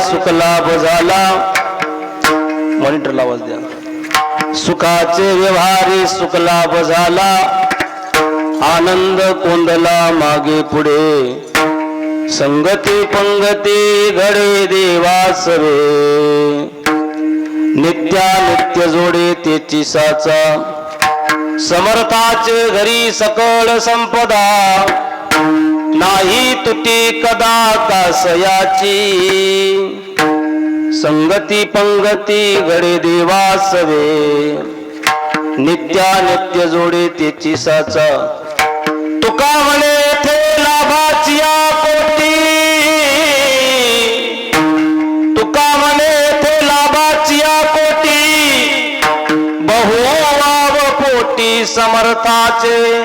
सुखलाभ झाला. मॉनिटरला आवाज द्या. सुखाचे व्यवहारी सुखलाभ झाला. आनंद कोंदला मागे पुढे. संगती पंगती घडे देवासवे. नित्यानित्य जोडे तेची साचा. समर्थाचे घरी सकळ संपदा. नाही तुटी कदा कासयाची. संगती पंगती घडे देवासवे. नित्यानित्य जोडे तेची साचा. तुका म्हणे थे लाभाची पोटी. तुका म्हणे थे लाभाची पोटी. बहुवाव पोटी समर्थाचे.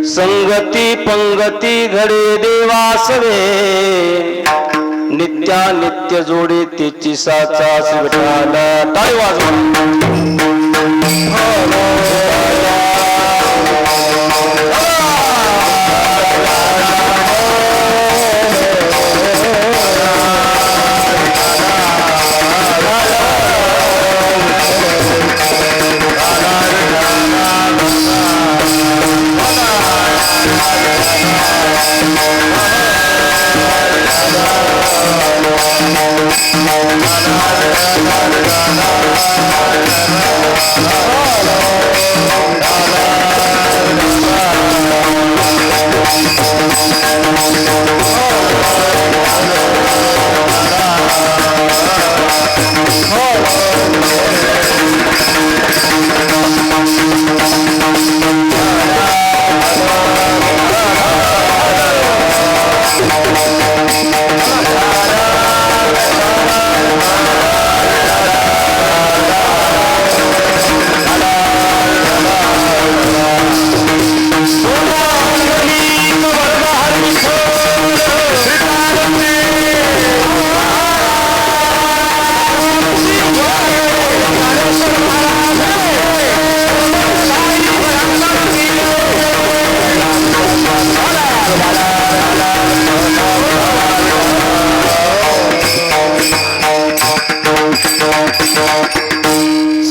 संगती पंगती घडे देवासवे. नित्यानित्य जोडे तेची साचा. विठाला टाळी वाजवा.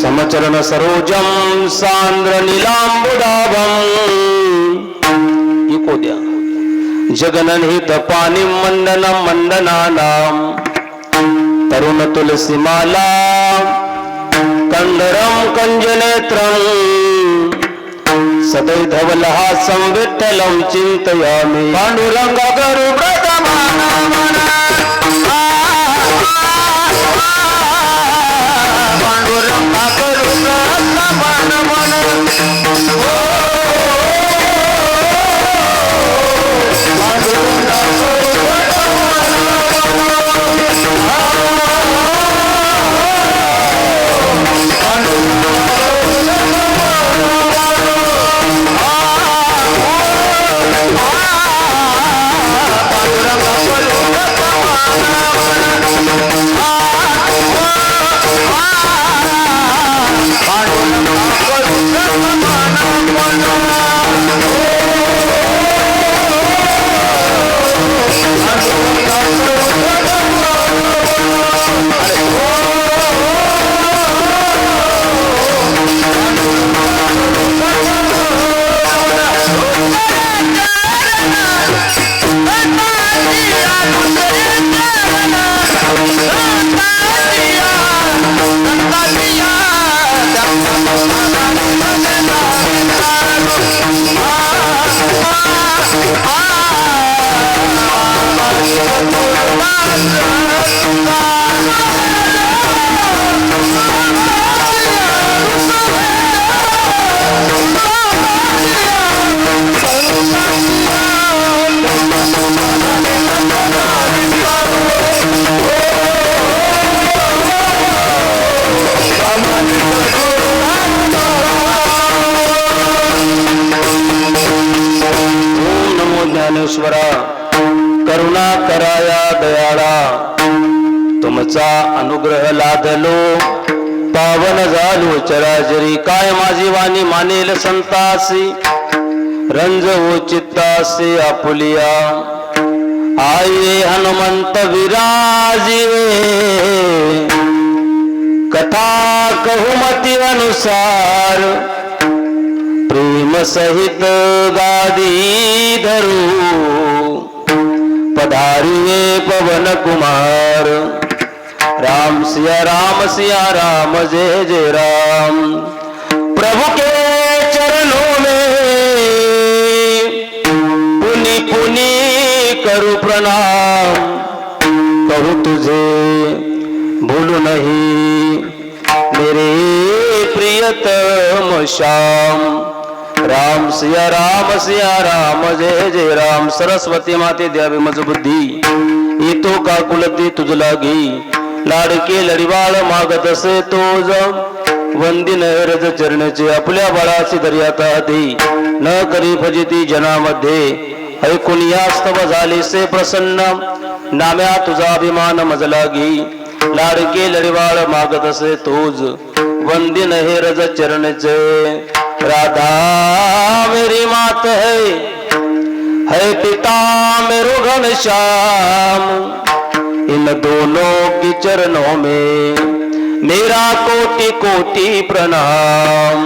समचरण सरोजम सांद्र नीलांबुदाभम. इको द्या. जगनहित पाणी मंडन मंडनानाम. तरुण तुलसी माला कंडरम कंजनेत्रम. सदैधवलहासं विठ्ठलं चिंतयामि. पांडुरंग गरुडगमना मना. पांडुरंग गरुडगमना मना. ज्ञानेश्वरा करुणा कराया दयाळा तुमचा अनुग्रह लादलो पावन झालो चराचरी काय माझी वाणी मानेल संतासी रंज हो चित्तासी आपुलिया आये हनुमंत विराजिए कथा कहूमती अनुसार प्रेम सहित गादी धरू पधारिए पवन कुमार राम सिया राम जय जय राम। प्रभु के चरणों में पुनि पुनि करूं प्रणाम कहूं तुझे भूलू नहीं मेरे प्रियतम श्याम। राम सिया राम जय जय राम। सरस्वती माते द्यावी मज बुद्धी येतो का कुलती तुझ लागी लाडके लढिवाळ मागत असे तोज वंदिन रज चरणचे आपल्या बाळाची दर्याता आधी न करी फजिती जनामध्ये ऐकून यास्तव झालेसे प्रसन्न नाम्या तुझा अभिमान मज लागी लाडके लढिवाळ मागत असे तोज वंदिन हे रज चरणचे। राधा मेरी मात है पिता मेरो घनश्याम इन दोनों की चरणों में मेरा कोटि कोटि प्रणाम।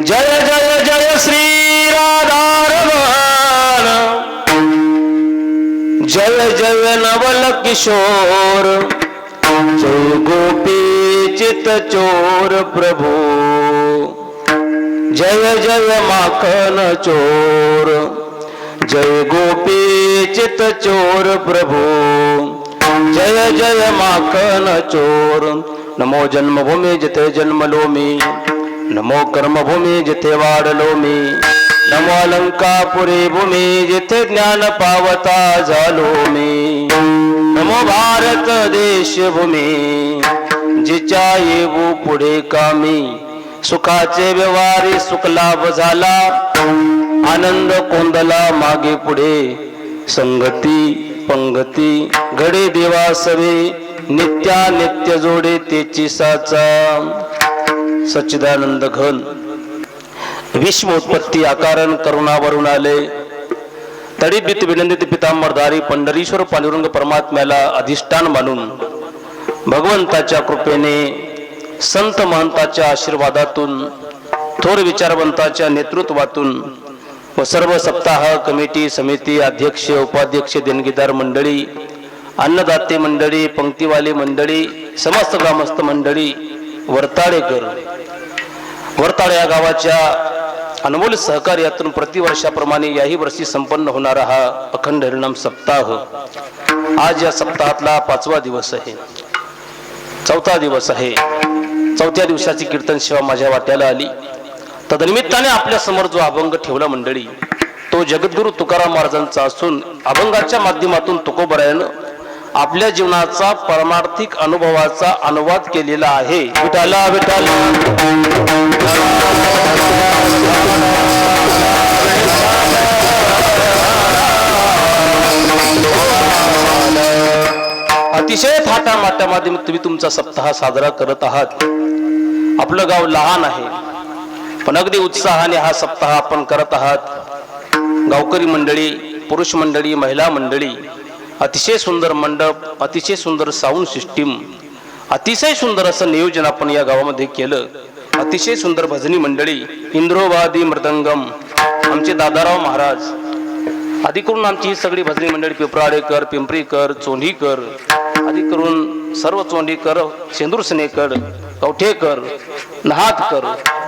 जय जय जय श्री राधा रमण जय जय नवल किशोर जय गोपी चित चोर प्रभु जय जय माखन चोर जय गोपी चित चोर प्रभु जय जय माखन चोर। नमो जन्मभूमी जिथे जन्मलो मी नमो कर्मभूमी जिथे वाढलो मी नमो अलंकापुरी भूमी जिथे ज्ञान पावता झालो मी नमो भारत देश भूमी जिच्या येऊ पुढे कामी सुखाचे व्यवहारी सुख लाभ झाला आनंद कोंदला मागे पुढे संगती पंगती घडे देवा सवे नित्या नित्य जोडे तेची साचा। सच्चिदानंद घन विश्व उत्पत्ती आकारण करुणावरून आले तडीत विनंदित पितांबरधारी पंढरीश्वर पांडुरंग परमात्म्याला अधिष्ठान मानून भगवंताच्या कृपेने संत महंताच्या आशीर्वादातून थोर विचारवंताच्या नेतृत्वातून व सर्व सप्ताह कमिटी समिती अध्यक्ष उपाध्यक्ष देणगीदार मंडळी अन्नदाते मंडळी पंक्तीवाले मंडळी समस्त ग्रामस्थ मंडळी वरताळे या गावाच्या अनमोल सहकार्यातून प्रतिवर्षाप्रमाणे याही वर्षी संपन्न होणारा हा अखंड हरिनाम सप्ताह आज या सप्ताहातला 5वा दिवस आहे 4था दिवस आहे। 4थ्या दिवसाची कीर्तन सेवा माझ्या वाट्याला आली तदनिमित्ताने आपल्या समोर जो अभंग ठेवला मंडळी तो जगद्गुरु तुकाराम महाराजांचा असून अभंगाच्या माध्यमातून तुकोबरायानं आपल्या जीवनाचा परमार्थिक अनुभवाचा अनुवाद केलेला आहे। विठाला विठाला अतिशय थाटामाटामध्ये तुम्ही तुमचा सप्ताह साजरा करत आहात। आपलं गाव लहान आहे पण अगदी उत्साहाने हा सप्ताह आपण करत आहात। गावकरी मंडळी पुरुष मंडळी महिला मंडळी अतिशय सुंदर मंडप अतिशय सुंदर साऊंड सिस्टीम अतिशय सुंदर असं नियोजन आपण या गावामध्ये केलं। अतिशय सुंदर भजनी मंडळी इंद्रोवादी मृदंगम आमचे दादाराव महाराज आदी करून आमची ही सगळी भजनी मंडळी पिपराळेकर पिंपरीकर चोंढीकर आदी करून सर्व चोंढीकर शेंदूरसनेकर कवठेकर नहातकर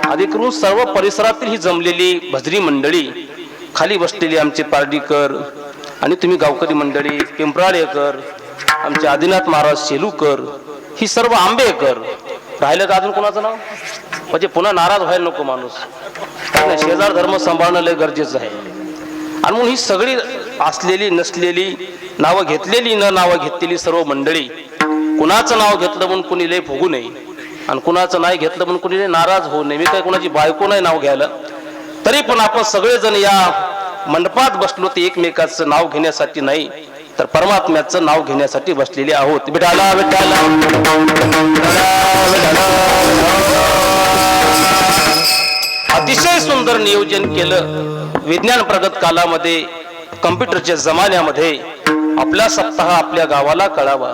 आदी करून सर्व परिसरातील ही जमलेली भजनी मंडळी खाली बसलेली आमचे पारडीकर आणि तुम्ही गावकरी मंडळी पिंपराळेकर आमचे आदिनाथ महाराज शेलूकर ही सर्व आंबेकर राहिलं का अजून कोणाचं नाव म्हणजे पुन्हा नाराज व्हायला नको माणूस शेजार धर्म सांभाळणं लय गरजेचं आहे। आणि म्हणून ही सगळी असलेली नसलेली नावं घेतलेली न नावं घेतलेली सर्व मंडळी कुणाचं नाव घेतलं म्हणून कुणी लय फुगू नये आणि कुणाचं नाही घेतलं म्हणून कुणी नाराज होऊ नये। मी काय कुणाची बायको नाही नाव घ्यायला तरी पण आपण सगळेजण या मंडपात बसलो ते एकमेकाचं नाव घेण्यासाठी नाही तर परमात्म्याचं नाव घेण्यासाठी बसलेले आहोत। विठाला विठाला अतिशय सुंदर नियोजन केलं। विज्ञान प्रगत कालामध्ये कम्प्युटरच्या जमान्यामध्ये आपला सप्ताह आपल्या गावाला कळावा,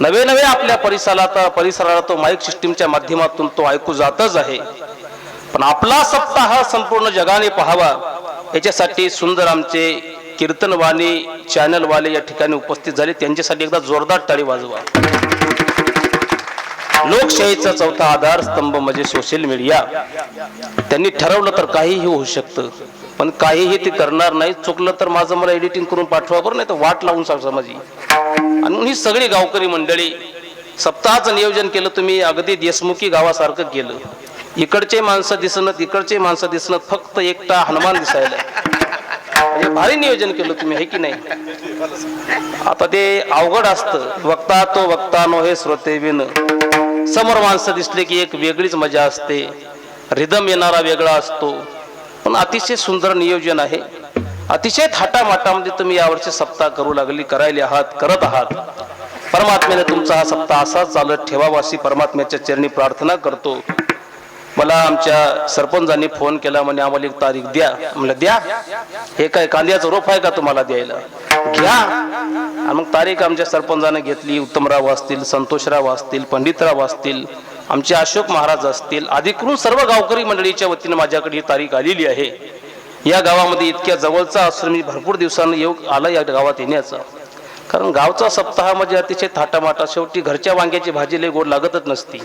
नवे नवे आपल्या परिसराला तो माईक सिस्टीमच्या माध्यमातून तो ऐकू जातच आहे, पण आपला सप्ताह संपूर्ण जगाने पाहावा याच्यासाठी सुंदर आमचे कीर्तनवाणी चॅनलवाले या ठिकाणी उपस्थित झाले, त्यांच्यासाठी एकदा जोरदार टाळी वाजवा. लोकशाहीचा चौथा आधारस्तंभ म्हणजे सोशल मीडिया. त्यांनी ठरवलं तर काहीही होऊ शकतं, पण काहीही ते करणार नाही. चुकलं तर माझं मला एडिटिंग करून पाठवा बरं, नाही तर वाट लावून सांगा माझी. आणि ही सगळी गावकरी मंडळी सप्ताहाचं नियोजन केलं तुम्ही, अगदी देशमुखी गावासारखं केलं. इकडचे माणसं दिसणं तिकडचे माणसं दिसणं, फक्त एकटा हनुमान दिसायला. म्हणजे भारी नियोजन केलं तुम्ही, आहे की नाही. आता ते अवघड असतं. वक्ता तो वक्ता नो हे श्रोते विन. समोर माणसं दिसले की एक वेगळीच मजा असते, रिदम येणारा वेगळा असतो. पण अतिशय सुंदर नियोजन आहे. अतिशय थाटामाटामध्ये तुम्ही यावर्षी सप्ताह करायला आहात, करत आहात. परमात्म्याने तुमचा हा सप्ताह असाच चालत ठेवावा अशी परमात्म्याच्या चरणी प्रार्थना करतो. मला आमच्या सरपंचांनी फोन केला, म्हणे आम्हाला एक तारीख द्या. म्हणलं द्या, हे काय कांद्याचं रोप आहे का तुम्हाला द्यायला, घ्या. आणि मग तारीख आमच्या सरपंचाने घेतली. उत्तमराव असतील, संतोषराव असतील, पंडितराव असतील, आमचे अशोक महाराज असतील, अधिकृत सर्व गावकरी मंडळीच्या वतीने माझ्याकडे ही तारीख आलेली आहे. या गावामध्ये इतक्या जवळचा असून मी भरपूर दिवसांनी योग आला या गावात येण्याचा. कारण गावचा सप्ताह म्हणजे अतिशय थाटामाटा. शेवटी घरच्या वांग्याची भाजी लय गोड लागतच नसती,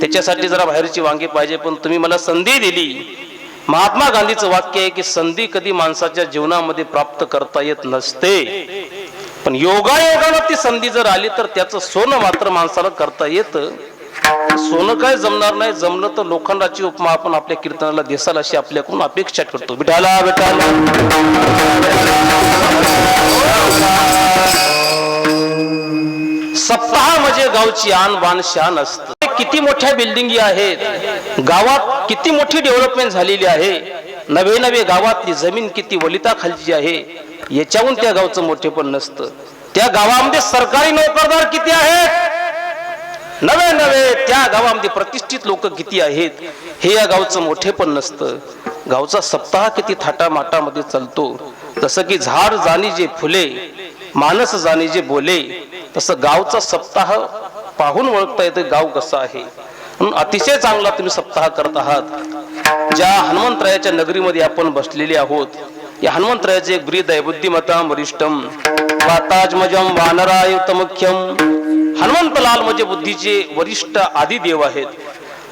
त्याच्यासाठी जरा बाहेरची वांगी पाहिजे. पण तुम्ही मला संधी दिली. महात्मा गांधीचं वाक्य आहे की संधी कधी माणसाच्या जीवनामध्ये प्राप्त करता येत नसते, पण योगायोगानं ती संधी जर आली तर त्याचं सोनं मात्र माणसाला करता येतं. सोनं काय जमणार नाही, जमलं तर लोखंडाची उपमा आपण आपल्या कीर्तनाला देसाल अशी आपल्याकडून अपेक्षा करतो. विठाला विठाला. सप्ताह म्हणजे गावची आन बान शान असतं. किती मोठ्या बिल्डिंगी आहेत, गावात किती मोठी डेव्हलपमेंट झालेली आहे, नवे नवे गावातली जमीन किती वलिता खालची आहे, याच्याहून त्या गावचं मोठेपण नसतं. त्या गावामध्ये सरकारी नोकरदार किती आहेत, नवे नवे त्या गावामध्ये प्रतिष्ठित लोक किती आहेत, हे या गावचं मोठेपण नसतं. गावचा सप्ताह किती थाटामाटामध्ये चालतो. जसं की झाड जाणी जे फुले, माणस जाणी जे बोले, तसं गावचा सप्ताह पाहून ओळखता येतं गाव कसं आहे. म्हणून अतिशय चांगला तुम्ही सप्ताह करत आहात. ज्या हनुमंतरायाच्या नगरीमध्ये आपण बसलेले आहोत, या हनुमंतरायाचे एक ब्रीद आहे, बुद्धिमताम वरिष्ठम वाताजमजम वानरायुतमुख्यम. हनुमंतलाल म्हणजे बुद्धीचे वरिष्ठ आदी देव आहेत.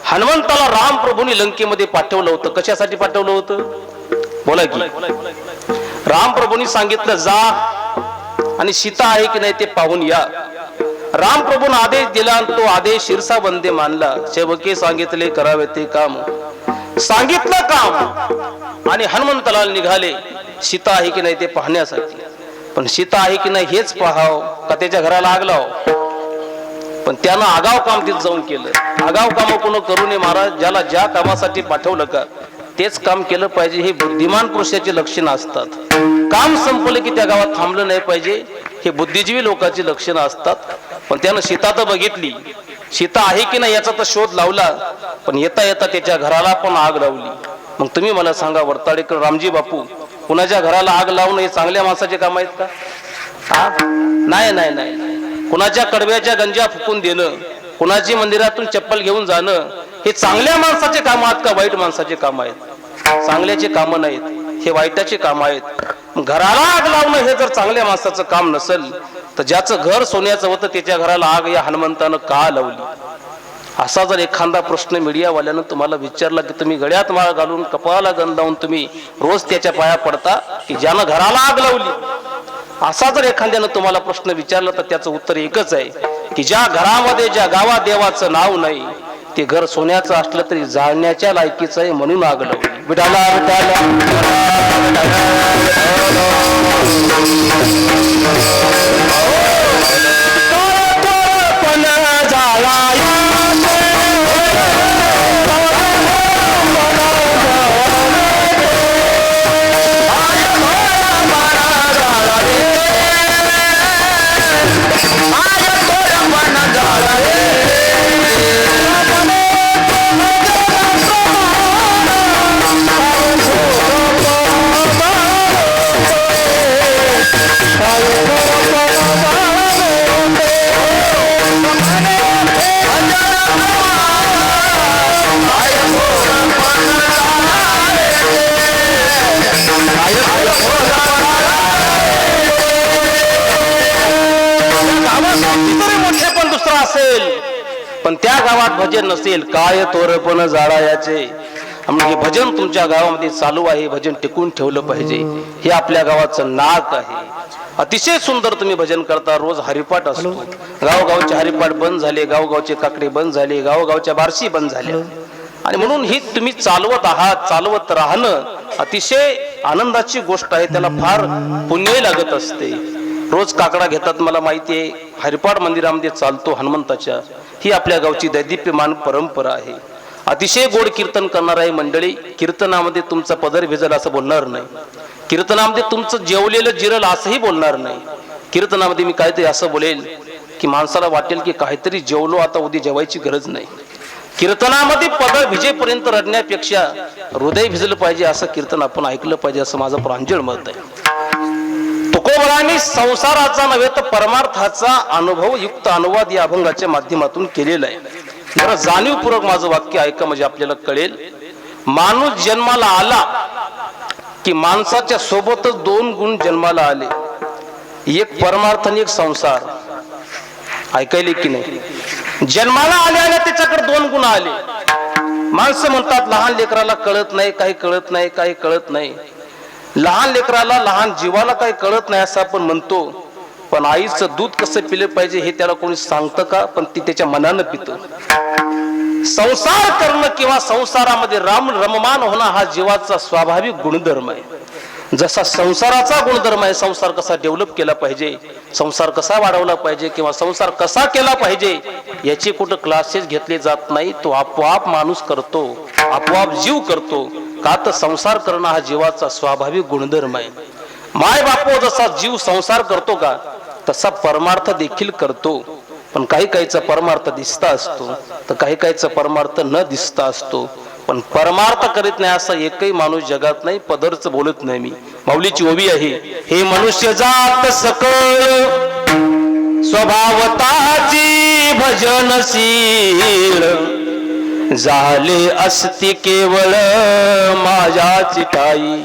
हनुमंताला राम प्रभूंनी लंकेमध्ये पाठवलं होतं. कशासाठी पाठवलं होतं बोला की. राम प्रभूंनी सांगितलं जा आणि सीता आहे की नाही ते पाहून या. राम प्रभून आदेश दिला आणि तो आदेश शिरसा बंदे मानला. सेवके सांगितले करावे ते काम. सांगितलं काम आणि हनुमंतलाल निघाले सीता आहे की नाही ते पाहण्यासाठी. पण सीता आहे की नाही हेच पाहाव का त्याच्या घराला आग लाव. पण त्यानं आगाव काम तिथं जाऊन केलं. आगाव काम कोण करू नये महाराज. ज्याला ज्या कामासाठी पाठवलं का तेच काम केलं पाहिजे, हे बुद्धिमान पुरुषाचे लक्षणं असतात. काम संपलं की त्या गावात थांबलं नाही पाहिजे, हे बुद्धिजीवी लोकांची लक्षणं असतात. पण त्यानं सीता तर बघितली, सीता आहे की नाही याचा तर शोध लावला, पण येता येता त्याच्या घराला पण आग लावली. मग तुम्ही मला सांगा वर्ताडेकर रामजी बापू, कुणाच्या घराला आग लावणं हे चांगल्या माणसाचे काम आहेत का? नाही नाही नाही. कुणाच्या कडव्याच्या गंजा फुकून देणं, कुणाची मंदिरातून चप्पल घेऊन जाणं, हे चांगल्या माणसाचे काम आहेत का वाईट माणसाचे काम आहेत? चांगल्याचे काम नाहीत, हे वाईटाचे काम आहेत. घराला आग लावणं हे जर चांगल्या माणसाचं काम नसेल, तर ज्याचं घर सोन्याचं होतं त्याच्या घराला आग या हनुमंतानं का लावली? असा जर एखादा प्रश्न मीडियावाल्यानं तुम्हाला विचारला की तुम्ही गळ्यात माळ घालून कपाळाला गंध लावून तुम्ही रोज त्याच्या पाया पडता की ज्यानं घराला आग लावली, असा जर एखाद्यानं तुम्हाला प्रश्न विचारला तर त्याचं उत्तर एकच आहे की ज्या घरामध्ये ज्या गावात देवाचं नाव नाही ते घर सोन्याचं असलं तरी जाळण्याच्या लायकीचं आहे म्हणून आग लावली. विठाला विठाला. Hare कितीतरी मोठे पण दुसरा असेल पण त्या गावात भजन नसेल, काय तोरपण जाळायाचे. म्हणजे भजन तुमच्या गावामध्ये चालू आहे, भजन टिकून ठेवलं पाहिजे. हे आपल्या गावाचं नाक आहे. अतिशय सुंदर तुम्ही भजन करता. रोज हरिपाठ असतो. गावगावचे हरिपाठ बंद झाले, गावगावचे काकडे बंद झाले, गावगावच्या बारशी बंद झाल्या. आणि म्हणून ही तुम्ही चालवत आहात, चालवत राहणं अतिशय आनंदाची गोष्ट आहे. त्याला फार पुण्य लागत असते. रोज काकडा घेतात, मला माहिती आहे. हरिपाठ मंदिरामध्ये चालतो हनुमंताच्या. ही आपल्या गावची दैदिप्यमान परंपरा आहे. अतिशय गोड कीर्तन करणार आहे मंडळी. कीर्तनामध्ये तुमचा पदर भिजल असं बोलणार नाही. कीर्तनामध्ये तुमचं जेवलेलं जिरल असंही बोलणार नाही. कीर्तनामध्ये मी काहीतरी असं बोलेल की माणसाला वाटेल की काहीतरी जेवलो, आता उद्या जेवायची गरज नाही. कीर्तनामध्ये पदर भिजेपर्यंत रडण्यापेक्षा हृदय भिजलं पाहिजे असं कीर्तन आपण ऐकलं पाहिजे, असं माझं प्रांजळ मत आहे. तुकोबरांनी संसाराचा नव्हे तर परमार्थाचा अनुभव युक्त अनुवाद या अभंगाच्या माध्यमातून केलेला आहे. जरा जाणीवपूर्वक माझं वाक्य ऐका म्हणजे आपल्याला कळेल. माणूस जन्माला आला की माणसाच्या सोबतच दोन गुण जन्माला आले, एक परमार्थ आणि एक संसार. ऐकायले की नाही? जन्माला आल्या त्याच्याकडे दोन गुण आले. माणसं म्हणतात लहान लेकराला कळत नाही, काही कळत नाही, काही कळत नाही. लहान लेकराला, लहान जीवाला काही कळत नाही असं आपण म्हणतो. पण आईचं दूध कसं पिलं पाहिजे हे त्याला कोणी सांगतं का? पण ती त्याच्या मनानं पितं. संसार करणं किंवा संसारामध्ये रममान होणं हा जीवाचा स्वाभाविक गुणधर्म आहे. जसा संसाराचा गुणधर्म आहे, संसार कसा डेव्हलप केला पाहिजे, संसार कसा वाढवला पाहिजे किंवा संसार कसा केला पाहिजे याचे कुठं क्लासेस घेतले जात नाही. तो आपोआप माणूस करतो, आपोआप जीव करतो. का तर संसार करणं हा जीवाचा स्वाभाविक गुणधर्म आहे. माय बापो जसा जीव संसार करतो का तसा परमार्थ देखील करतो. पण काही काहीचा परमार्थ दिसता असतो तर काही काहीचा परमार्थ न दिसता असतो. पण परमार्थ करीत नाही असा एकही माणूस जगात नाही. पदरच बोलत नाही मी. माऊलीची ओवी आहे, हे मनुष्य जात सकळ स्वभावताची भजनशील, झाले असती केवळ माझ्याची ठाई.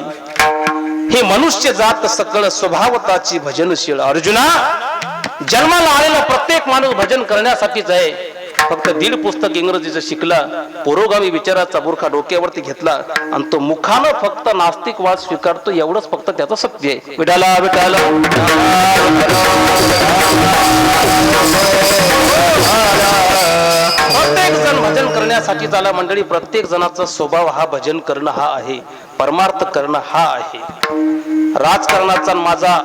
हे मनुष्य जात सकळ स्वभावताची भजनशील. अर्जुना, जन्माला आलेला प्रत्येक माणूस भजन करण्यासाठीच आहे. फक्त 1.5 पुस्तक इंग्रजीचं शिकला, पुरोगामी विचाराचा बुरखा डोक्यावरती घेतला आणि तो मुखानं फक्त नास्तिकवाद स्वीकारतो, एवढंच फक्त त्याचं सत्य आहे. विठाला विठाला प्रत्येक जण भजन करण्यासाठी झाला मंडळी. प्रत्येक जणाचा स्वभाव हा भजन करणं हा आहे, परमार्थ करणं हा आहे. राजकारणाचा माझा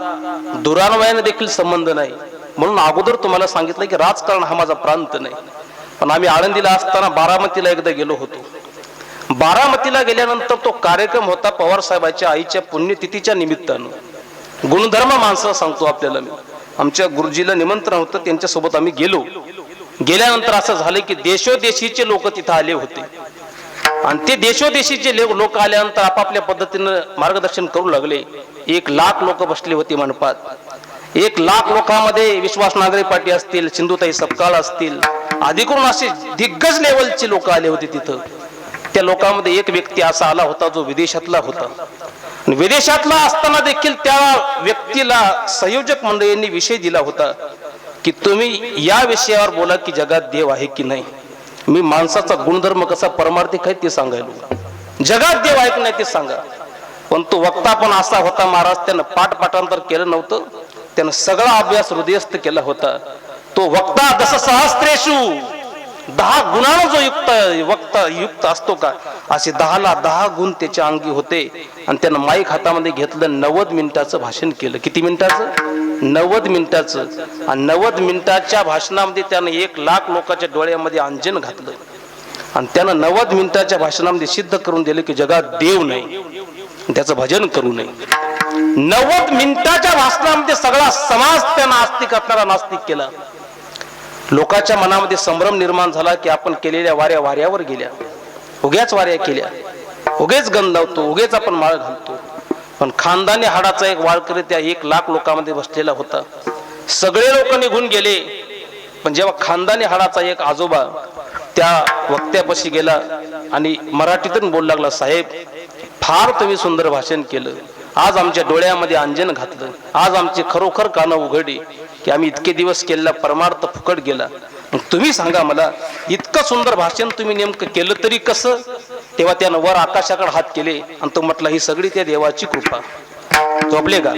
दुरान्वयाने देखील संबंध नाही. म्हणून अगोदर तुम्हाला सांगितलं की राजकारण हा माझा प्रांत नाही. पण आम्ही आळंदीला असताना बारामतीला एकदा गेलो होतो. बारामतीला गेल्यानंतर तो कार्यक्रम होता पवार साहेबांच्या आईच्या पुण्यतिथीच्या निमित्तानं. गुणधर्म माणसं सांगतो आपल्याला मी. आमच्या गुरुजीला निमंत्रण होतं, त्यांच्यासोबत आम्ही गेलो. गेल्यानंतर असं झालं की देशोदेशीचे लोक तिथं आले होते आणि ते देशोदेशीचे लोक आल्यानंतर आपापल्या पद्धतीनं मार्गदर्शन करू लागले. 1 लाख लोक बसले होते मंडपात. 1 लाख लोकांमध्ये विश्वास नागरे पाटील असतील, सिंधुताई सपकाळ असतील, अधिकरून असे दिग्गज लेवलचे लोक आले होते तिथं. त्या लोकांमध्ये एक व्यक्ती असा आला होता जो विदेशातला होता. विदेशातला असताना देखील त्या व्यक्तीला संयोजक मंडळींनी विषय दिला होता की तुम्ही या विषयावर बोला की जगात देव आहे की नाही. मी माणसाचा गुणधर्म कसा परमार्थिक आहे ते सांगायलो, जगात देव आहे की नाही ते सांगा. पण तो वक्ता पण असा होता महाराज, त्यानं पाठपाठांतर केलं नव्हतं, त्यानं सगळा अभ्यास हृदयस्थ केला होता. तो वक्ता जसं सहस्त्रेषु 10 गुणांना जो वक्ता युक्त असतो का, असे 10ला 10 गुण त्याच्या अंगी होते. आणि त्यानं माईक हातामध्ये घेतलं, 90 मिनिटाचं भाषण केलं. किती मिनिटाचं? 90 मिनिटाचं. आणि 90 मिनिटाच्या भाषणामध्ये त्यानं 1 लाख लोकांच्या डोळ्यामध्ये अंजन घातलं. आणि त्यानं 90 मिनिटाच्या भाषणामध्ये सिद्ध करून दिले की जगात देव नाही, त्याचं भजन करू नये. 90 मिनिटाच्या भाषणामध्ये सगळा समाज त्यानं आस्तिक असणारा नास्तिक केला. लोकांच्या मनामध्ये संभ्रम निर्माण झाला की आपण केलेल्या वाऱ्या वाऱ्यावर गेल्या, उग्याच वाऱ्या केल्या, उगेच गंध लावतो, उगेच आपण माळ घालतो. पण खानदानी हाडाचा एक वाळकरी त्या 1 लाख लोकांमध्ये बसलेला होता. सगळे लोक निघून गेले. पण जेव्हा खानदानी हाडाचा एक आजोबा त्या वक्त्यापाशी गेला आणि मराठीतून बोलू लागला, साहेब फार तुम्ही सुंदर भाषण केलं, आज आमच्या डोळ्यामध्ये अंजन घातलं, आज आमची खरोखर कानं उघडली. की आम्ही इतके दिवस केलेला परमार्थ फुकट गेला. मग तुम्ही सांगा मला, इतकं सुंदर भाषण तुम्ही नेमकं केलं तरी कसं? तेव्हा त्यानं वर आकाशाकडे हात केले आणि तो म्हटला, ही सगळी त्या देवाची कृपा. झोपले का?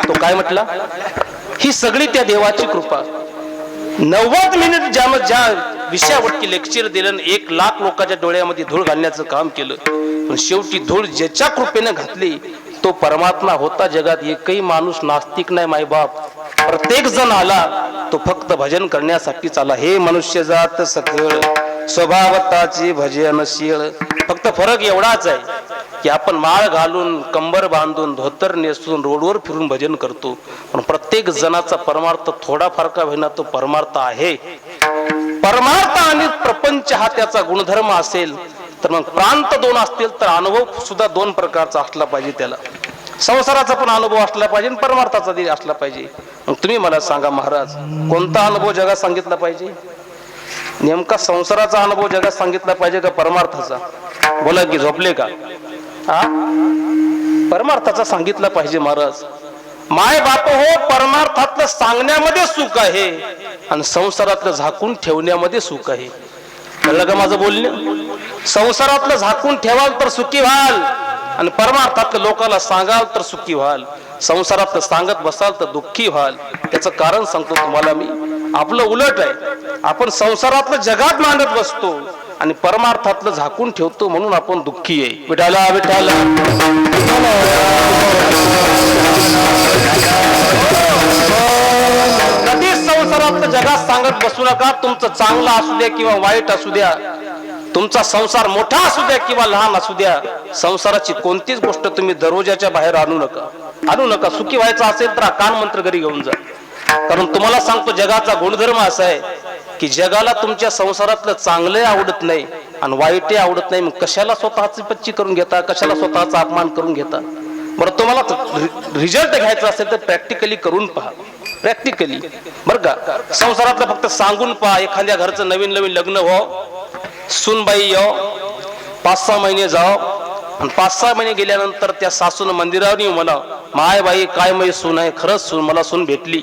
तो काय म्हटला? ही सगळी त्या देवाची कृपा. 90 मिनिट ज्या विषयावरती लेक्चर दिलं, 1 लाख लोकांच्या डोळ्यामध्ये धूळ घालण्याचं काम केलं, पण शेवटी धूळ ज्याच्या कृपेने घातली तो परमात्मा होता. जगात एकही माणूस नास्तिक नाही मायबाप. प्रत्येक जण आला तो फक्त भजन करण्यासाठीच आला. हे मनुष्य जात सकळ स्वभावताची भजनशील. फक्त फरक एवढाच आहे की आपण माळ घालून, कंबर बांधून, धोतर नेसून रोडवर फिरून भजन करतो, पण प्रत्येक जणाचा परमार्थ थोडाफार का होईना तो परमार्थ आहे. परमार्थ आणि प्रपंच हा त्याचा गुणधर्म असेल तर मग प्रांत 2 असतील तर अनुभव सुद्धा 2 प्रकारचा असला पाहिजे. त्याला संसाराचा पण अनुभव असला पाहिजे आणि परमार्थाचा देखील असला पाहिजे. मग तुम्ही मला सांगा महाराज, कोणता अनुभव जगात सांगितला पाहिजे? नेमका संसाराचा अनुभव जगात सांगितला पाहिजे का परमार्थाचा? बोला की, झोपले का? परमार्थाचा सांगितला पाहिजे महाराज. माय बाप हो, परमार्थातलं सांगण्यामध्ये सुख आहे आणि संसारातलं झाकून ठेवण्यामध्ये सुख आहे. कळलं का माझं बोलणं? संसारातलं झाकून ठेवाल तर सुखी व्हाल आणि परमार्थातलं लोकांना सांगाल तर सुखी व्हाल. संसारातलं सांगत बसाल तर दुःखी व्हाल. त्याचं कारण सांगतो तुम्हाला मी. आपलं उलट आहे. आपण संसारातलं जगात मांडत बसतो आणि परमार्थातलं झाकून ठेवतो, म्हणून आपण दुःखी आहे. विठाला विठाला. कधीच संसारातलं जगात सांगत बसू नका. तुमचं चांगलं असू द्या किंवा वाईट असू द्या, तुमचा संसार मोठा असू द्या किंवा लहान असू द्या, संसाराची कोणतीच गोष्ट तुम्ही दरवाजाच्या बाहेर आणू नका. सुखी व्हायचं असेल तर कान मंत्र घरी घेऊन जा. कारण तुम्हाला सांगतो, जगाचा गुणधर्म असा आहे की जगाला तुमच्या संसारातलं चांगलंही आवडत नाही आणि वाईटही आवडत नाही. मग कशाला स्वतःची पच्ची करून घेता? कशाला स्वतःचा अपमान करून घेता? बरं, तुम्हाला रिझल्ट घ्यायचा असेल तर प्रॅक्टिकली करून पहा. प्रॅक्टिकली बरं का. संसारातलं फक्त सांगून पहा. एखाद्या घरचं नवीन लग्न हो, सूनबाई यो, 5-6 महिने जाओ आणि 5-6 महिने गेल्यानंतर त्या सासून मंदिरावर येऊ म्हणा, माय बाई काय माझी सून आहे, खरंच सून, मला सून भेटली,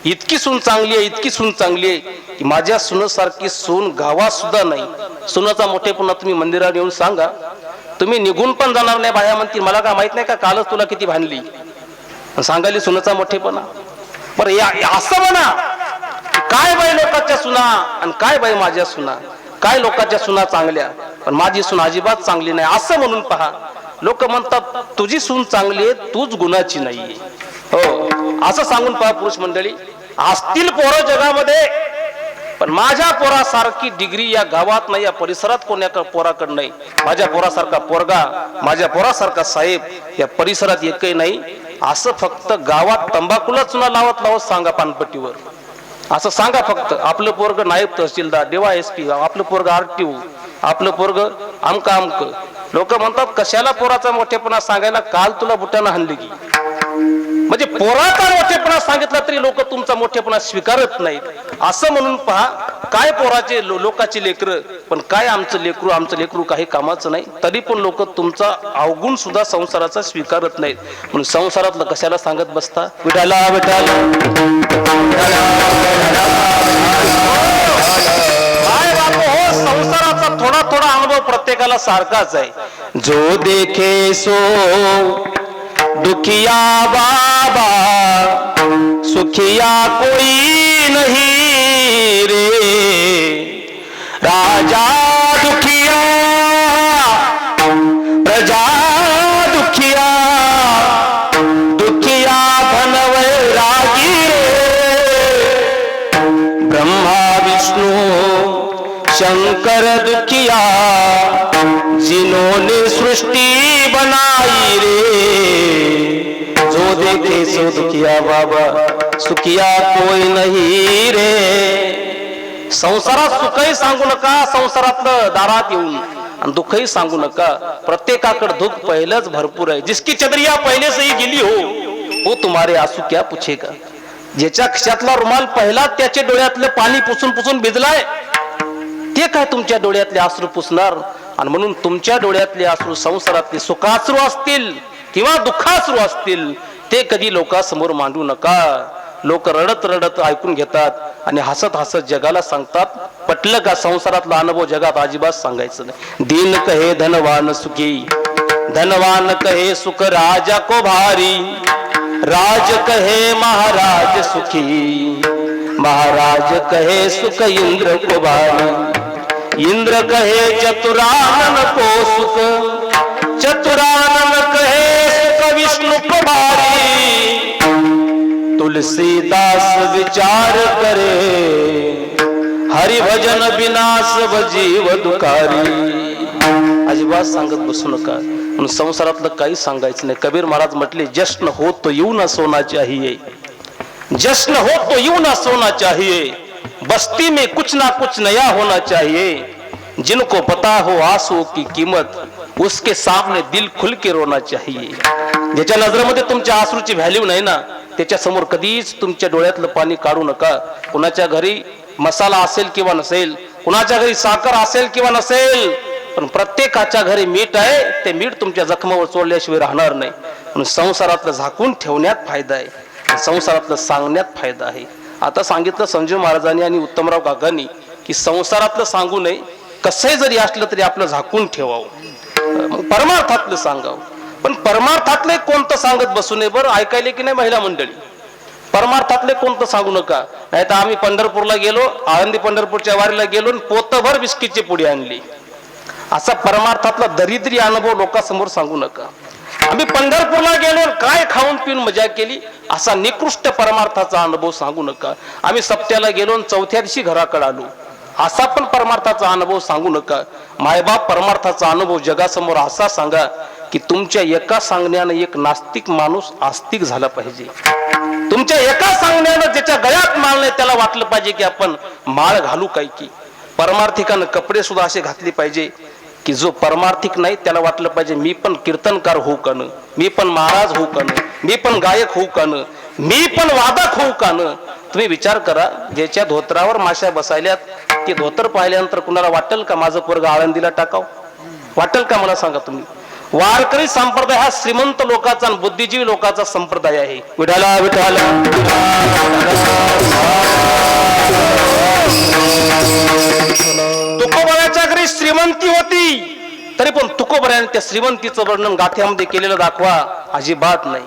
इतकी सून चांगली आहे, इतकी सून चांगली आहे की माझ्या सुनेसारखी सून गावात सुद्धा नाही. सुनाचा मोठेपणा तुम्ही मंदिरावर येऊन सांगा, तुम्ही निघून पण जाणार नाही. बाया म्हणतील, मला काय माहित नाही का, कालच तुला किती भांडली. सांगाली सुनाचा मोठेपणा. बरं, असं म्हणा, काय बाई लोकांच्या सुना आणि काय बाई माझ्या सुना, काय लोकांच्या सुना चांगल्या पण माझी सून अजिबात चांगली नाही, असं म्हणून पहा. लोक म्हणतात तुझी सून चांगली आहे, तूच गुणाची नाहीये. हो, असं सांगून पहा. पुरुष मंडळी, असतील पोरं जगामध्ये, पण माझ्या पोरासारखी डिग्री या गावात नाही, या परिसरात कोण्या पोराकडे नाही. माझ्या पोरासारखा पोरगा, माझ्या पोरासारखा साहेब या परिसरात एकही नाही. असं फक्त गावात तंबाखूला चुना लावत सांगा पानपट्टीवर. असं सांगा फक्त, आपलं पोरग नायब तहसीलदार, देवा SP, आपलं पोरग RTO, आपलं पोरग आमक. लोक म्हणतात कशाला पोराचा मोठेपणा सांगायला, काल तुला बुटानं हाणली की. म्हणजे पोराचा मोठेपणा सांगितला तरी लोक तुमचा मोठेपणा स्वीकारत नाहीत. असं म्हणून पहा, काय पोराचे लोकांची लेकरं, पण काय आमचं लेकरू काही कामाचं नाही, तरी पण लोक तुमचा अवगुण सुद्धा संसाराचा स्वीकारत नाहीत. म्हणून संसारातलं कशाला सांगत बसता? विठाला विठाला. काय बाप हो, संसाराचा थोडा थोडा अनुभव प्रत्येकाला सारखाच आहे. जो देखे सो दुखिया बाबा, सुखिया कोई नहीं रे. राजा दुखिया, प्रजा दुखिया, दुखिया धनवैरागी रे. ब्रह्मा विष्णु शंकर दुखिया, जिन्होंने सृष्टि बनाई रे. जो देखे सो दुखिया बाबा, सुखिया कोई नहीं रे. संसारात सुखही सांगू नका, संसारातलं दारात येऊन, आणि दुःखही सांगू नका. प्रत्येकाकडे दुःख पहिलंच भरपूर आहे. जिसकी चदरिया पहले से ही गिली हो, वो तुम्हारे आंसू क्या पूछेगा. ज्याच्या खिशातला रुमाल पहिला त्याच्या डोळ्यातलं पाणी पुसून पुसून भिजलाय, ते काय तुमच्या डोळ्यातले अश्रू पुसणार. आणि म्हणून तुमच्या डोळ्यातले अश्रू संसारातले सुखाश्रू असतील किंवा दुःखाश्रू असतील, ते कधी लोकांसमोर मांडू नका. लोक रडत रडत ऐकून घेतात आणि हसत हसत जगाला सांगतात. पटलं का? संसारातला अनुभव जगात अजिबात सांगायचं नाही. दीन कहे धनवान सुखी, धनवान कहे सुख राजा को भारी, राज कहे महाराज सुखी, महाराज कहे सुख इंद्र को भारी, इंद्र कहे चतुरानन को सुख, चतुरानन कहे सुख विष्णु को भारी, तुलसीदास विचार करे हरि भजन बिना सब जीव दुखारी. अजिबात सांगत बसू नका. म्हणून संसारातलं काही सांगायचं नाही. कबीर महाराज म्हटले, जश्न हो तो यूं ना सोना चाहिए, जश्न हो तो यूं ना सोना चाहिए, बस्ती में कुछ ना कुछ नया होना चाहिए, जिनको पता हो आंसू की कीमत उसके सामने दिल खुल के रोना चाहिए. ज्याच्या नजरेमध्ये तुमच्या आसरूची व्हॅल्यू नाही ना, त्याच्या समोर कधीच तुमच्या डोळ्यातलं पाणी काढू नका. कुणाच्या घरी मसाला असेल किंवा नसेल, कुणाच्या घरी साखर असेल किंवा नसेल, पण प्रत्येकाच्या घरी मीठ आहे. ते मीठ तुमच्या जखमावर चोळल्याशिवाय राहणार नाही. म्हणून संसारातलं झाकून ठेवण्यात फायदा आहे, संसारातलं सांगण्यात फायदा आहे. आता सांगितलं संजय महाराजांनी आणि उत्तमराव काकांनी की संसारातलं सांगू नये, कसंही जरी असलं तरी आपलं झाकून ठेवावं, परमार्थातलं सांगावं. पण परमार्थातले कोणतं सांगत बसू नये. बरं ऐकायले की नाही महिला मंडळी? परमार्थातले कोणतं सांगू नका. नाही तर आम्ही पंढरपूरला गेलो, आळंदी पंढरपूरच्या वारीला गेलो, पोतभर बिस्किटची पुडी आणली, असा परमार्थातला दरिद्री अनुभव लोकांसमोर सांगू नका. आम्ही पंढरपूरला गेलो, काय खाऊन पिऊन मजा केली, असा निकृष्ट परमार्थाचा अनुभव सांगू नका. आम्ही सप्त्याला गेलो, चौथ्या दिवशी घराकडे आलो, असा पण परमार्थाचा अनुभव सांगू नका. मायबाप परमार्थाचा अनुभव जगासमोर असा सांगा की तुमच्या एका सांगण्यानं एक नास्तिक माणूस आस्तिक झाला पाहिजे. तुमच्या एका सांगण्यानं ज्याच्या गळ्यात माळ नाही त्याला वाटलं पाहिजे की आपण माळ घालू काय की. परमार्थिकानं कपडे सुद्धा असे घातले पाहिजे की जो परमार्थिक नाही त्याला वाटलं पाहिजे मी पण कीर्तनकार होऊ का न, मी पण महाराज होऊ का न, मी पण गायक होऊ का न, मी पण वादक होऊ का न. तुम्ही विचार करा, ज्याच्या धोत्रावर माश्या बसायल्यात ते धोतर पाहिल्यानंतर कुणाला वाटेल का माझं पोरग आळंदीला टाकाव? वाटेल का? मला सांगा तुम्ही. वारकरी संप्रदाय हा श्रीमंत लोकांचा आणि बुद्धिजीवी लोकांचा संप्रदाय आहे. विठाला विठाला तुकोबराच्या घरी श्रीमंती होती, तरी पण तुकोबऱ्याने त्या श्रीमंतीचं वर्णन गाथ्यामध्ये केलेलं दाखवा, अजिबात नाही.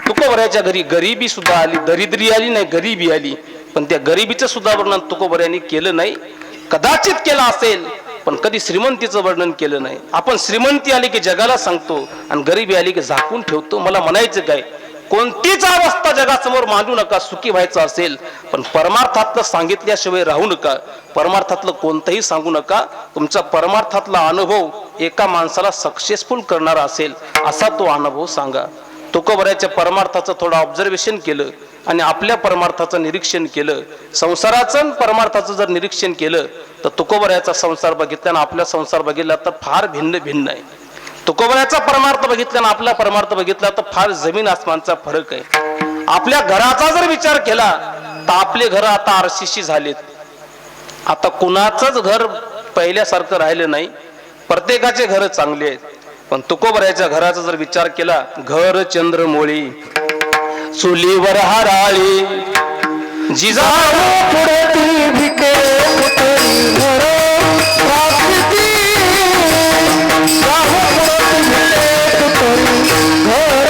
तुकोबऱ्याच्या घरी गरिबी सुद्धा आली, दरिद्री आली नाही, गरिबी आली, पण त्या गरिबीचं सुद्धा वर्णन तुकोबऱ्याने केलं नाही. कदाचित केलं असेल, पण कधी श्रीमंतीचं वर्णन केलं नाही. आपण श्रीमंती आली की जगाला सांगतो आणि गरिबी आली की झाकून ठेवतो. मला म्हणायचं काय, कोणतीच अवस्था जगासमोर मांडू नका. सुखी व्हायचं असेल पण परमार्थातलं सांगितल्याशिवाय राहू नका. परमार्थातलं कोणतंही सांगू नका. तुमचा परमार्थातला अनुभव एका माणसाला सक्सेसफुल करणारा असेल असा तो अनुभव सांगा. तुकोबऱ्याच्या परमार्थाचं थोडं ऑब्झर्वेशन केलं आणि आपल्या परमार्थाचं निरीक्षण केलं, संसाराचं परमार्थाचं जर निरीक्षण केलं तर तुकोबऱ्याचा संसार बघितला आणि आपला संसार बघितला तर फार भिन्न भिन्न आहे. तुकोबऱ्याचा परमार्थ बघितला आणि आपला परमार्थ बघितला तर फार जमीन आसमानचा फरक आहे. आपल्या घराचा जर विचार केला तर आपले घर आता आरसीसी झालेत. आता कुणाचंच घर पहिल्यासारखं राहिलं नाही, प्रत्येकाचे घर चांगले आहेत. पण तुकोबऱ्याच्या घराचा जर विचार केला, घर चंद्रमोळी चुलीवर हराळी, जिजाऊ पुढे ती भिके पुतळी घर प्राप्ती, जाऊ पुढे ती भिके पुतळी घर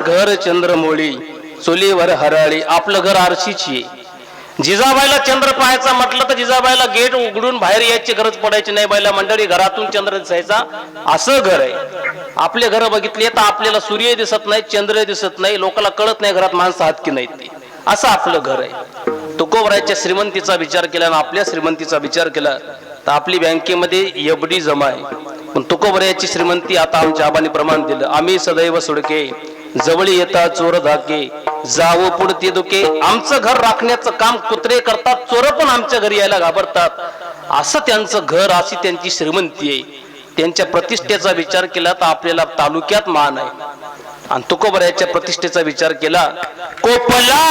घर चंद्रमोळी चुलीवर हराळी. आपलं घर आरशीची आहे. जिजाबाईला चंद्र पाहायचा म्हटलं तर जिजाबाईला गेट उघडून बाहेर यायची गरज पडायची नाही. बाईला मंडळी घरातून चंद्र दिसायचा. असं घर आहे. आपले घर बघितले तर आपल्याला सूर्य दिसत नाही, चंद्र दिसत नाही, लोकांना कळत नाही घरात माणसं आहात की नाही ते. असं आपलं घर आहे. तुकोबरायच्या श्रीमंतीचा विचार केला आणि आपल्या श्रीमंतीचा विचार केला तर आपली बँकेमध्ये एफडी जमा आहे. पण तुकोबरायची श्रीमंती आता आमच्या आबांनी प्रमाण दिलं. आम्ही सदैव सुडके जवळ येता चोर धाके जावं पुढते दुखे. आमचं घर राखण्याचं काम कुत्रे करतात, चोर पण आमच्या घरी यायला घाबरतात. असं त्यांचं घर, अशी त्यांची श्रीमंती आहे. त्यांच्या प्रतिष्ठेचा विचार केला तर आपल्याला तालुक्यात मान आहे. आणि तुकोबरायच्या प्रतिष्ठेचा विचार केला कोपला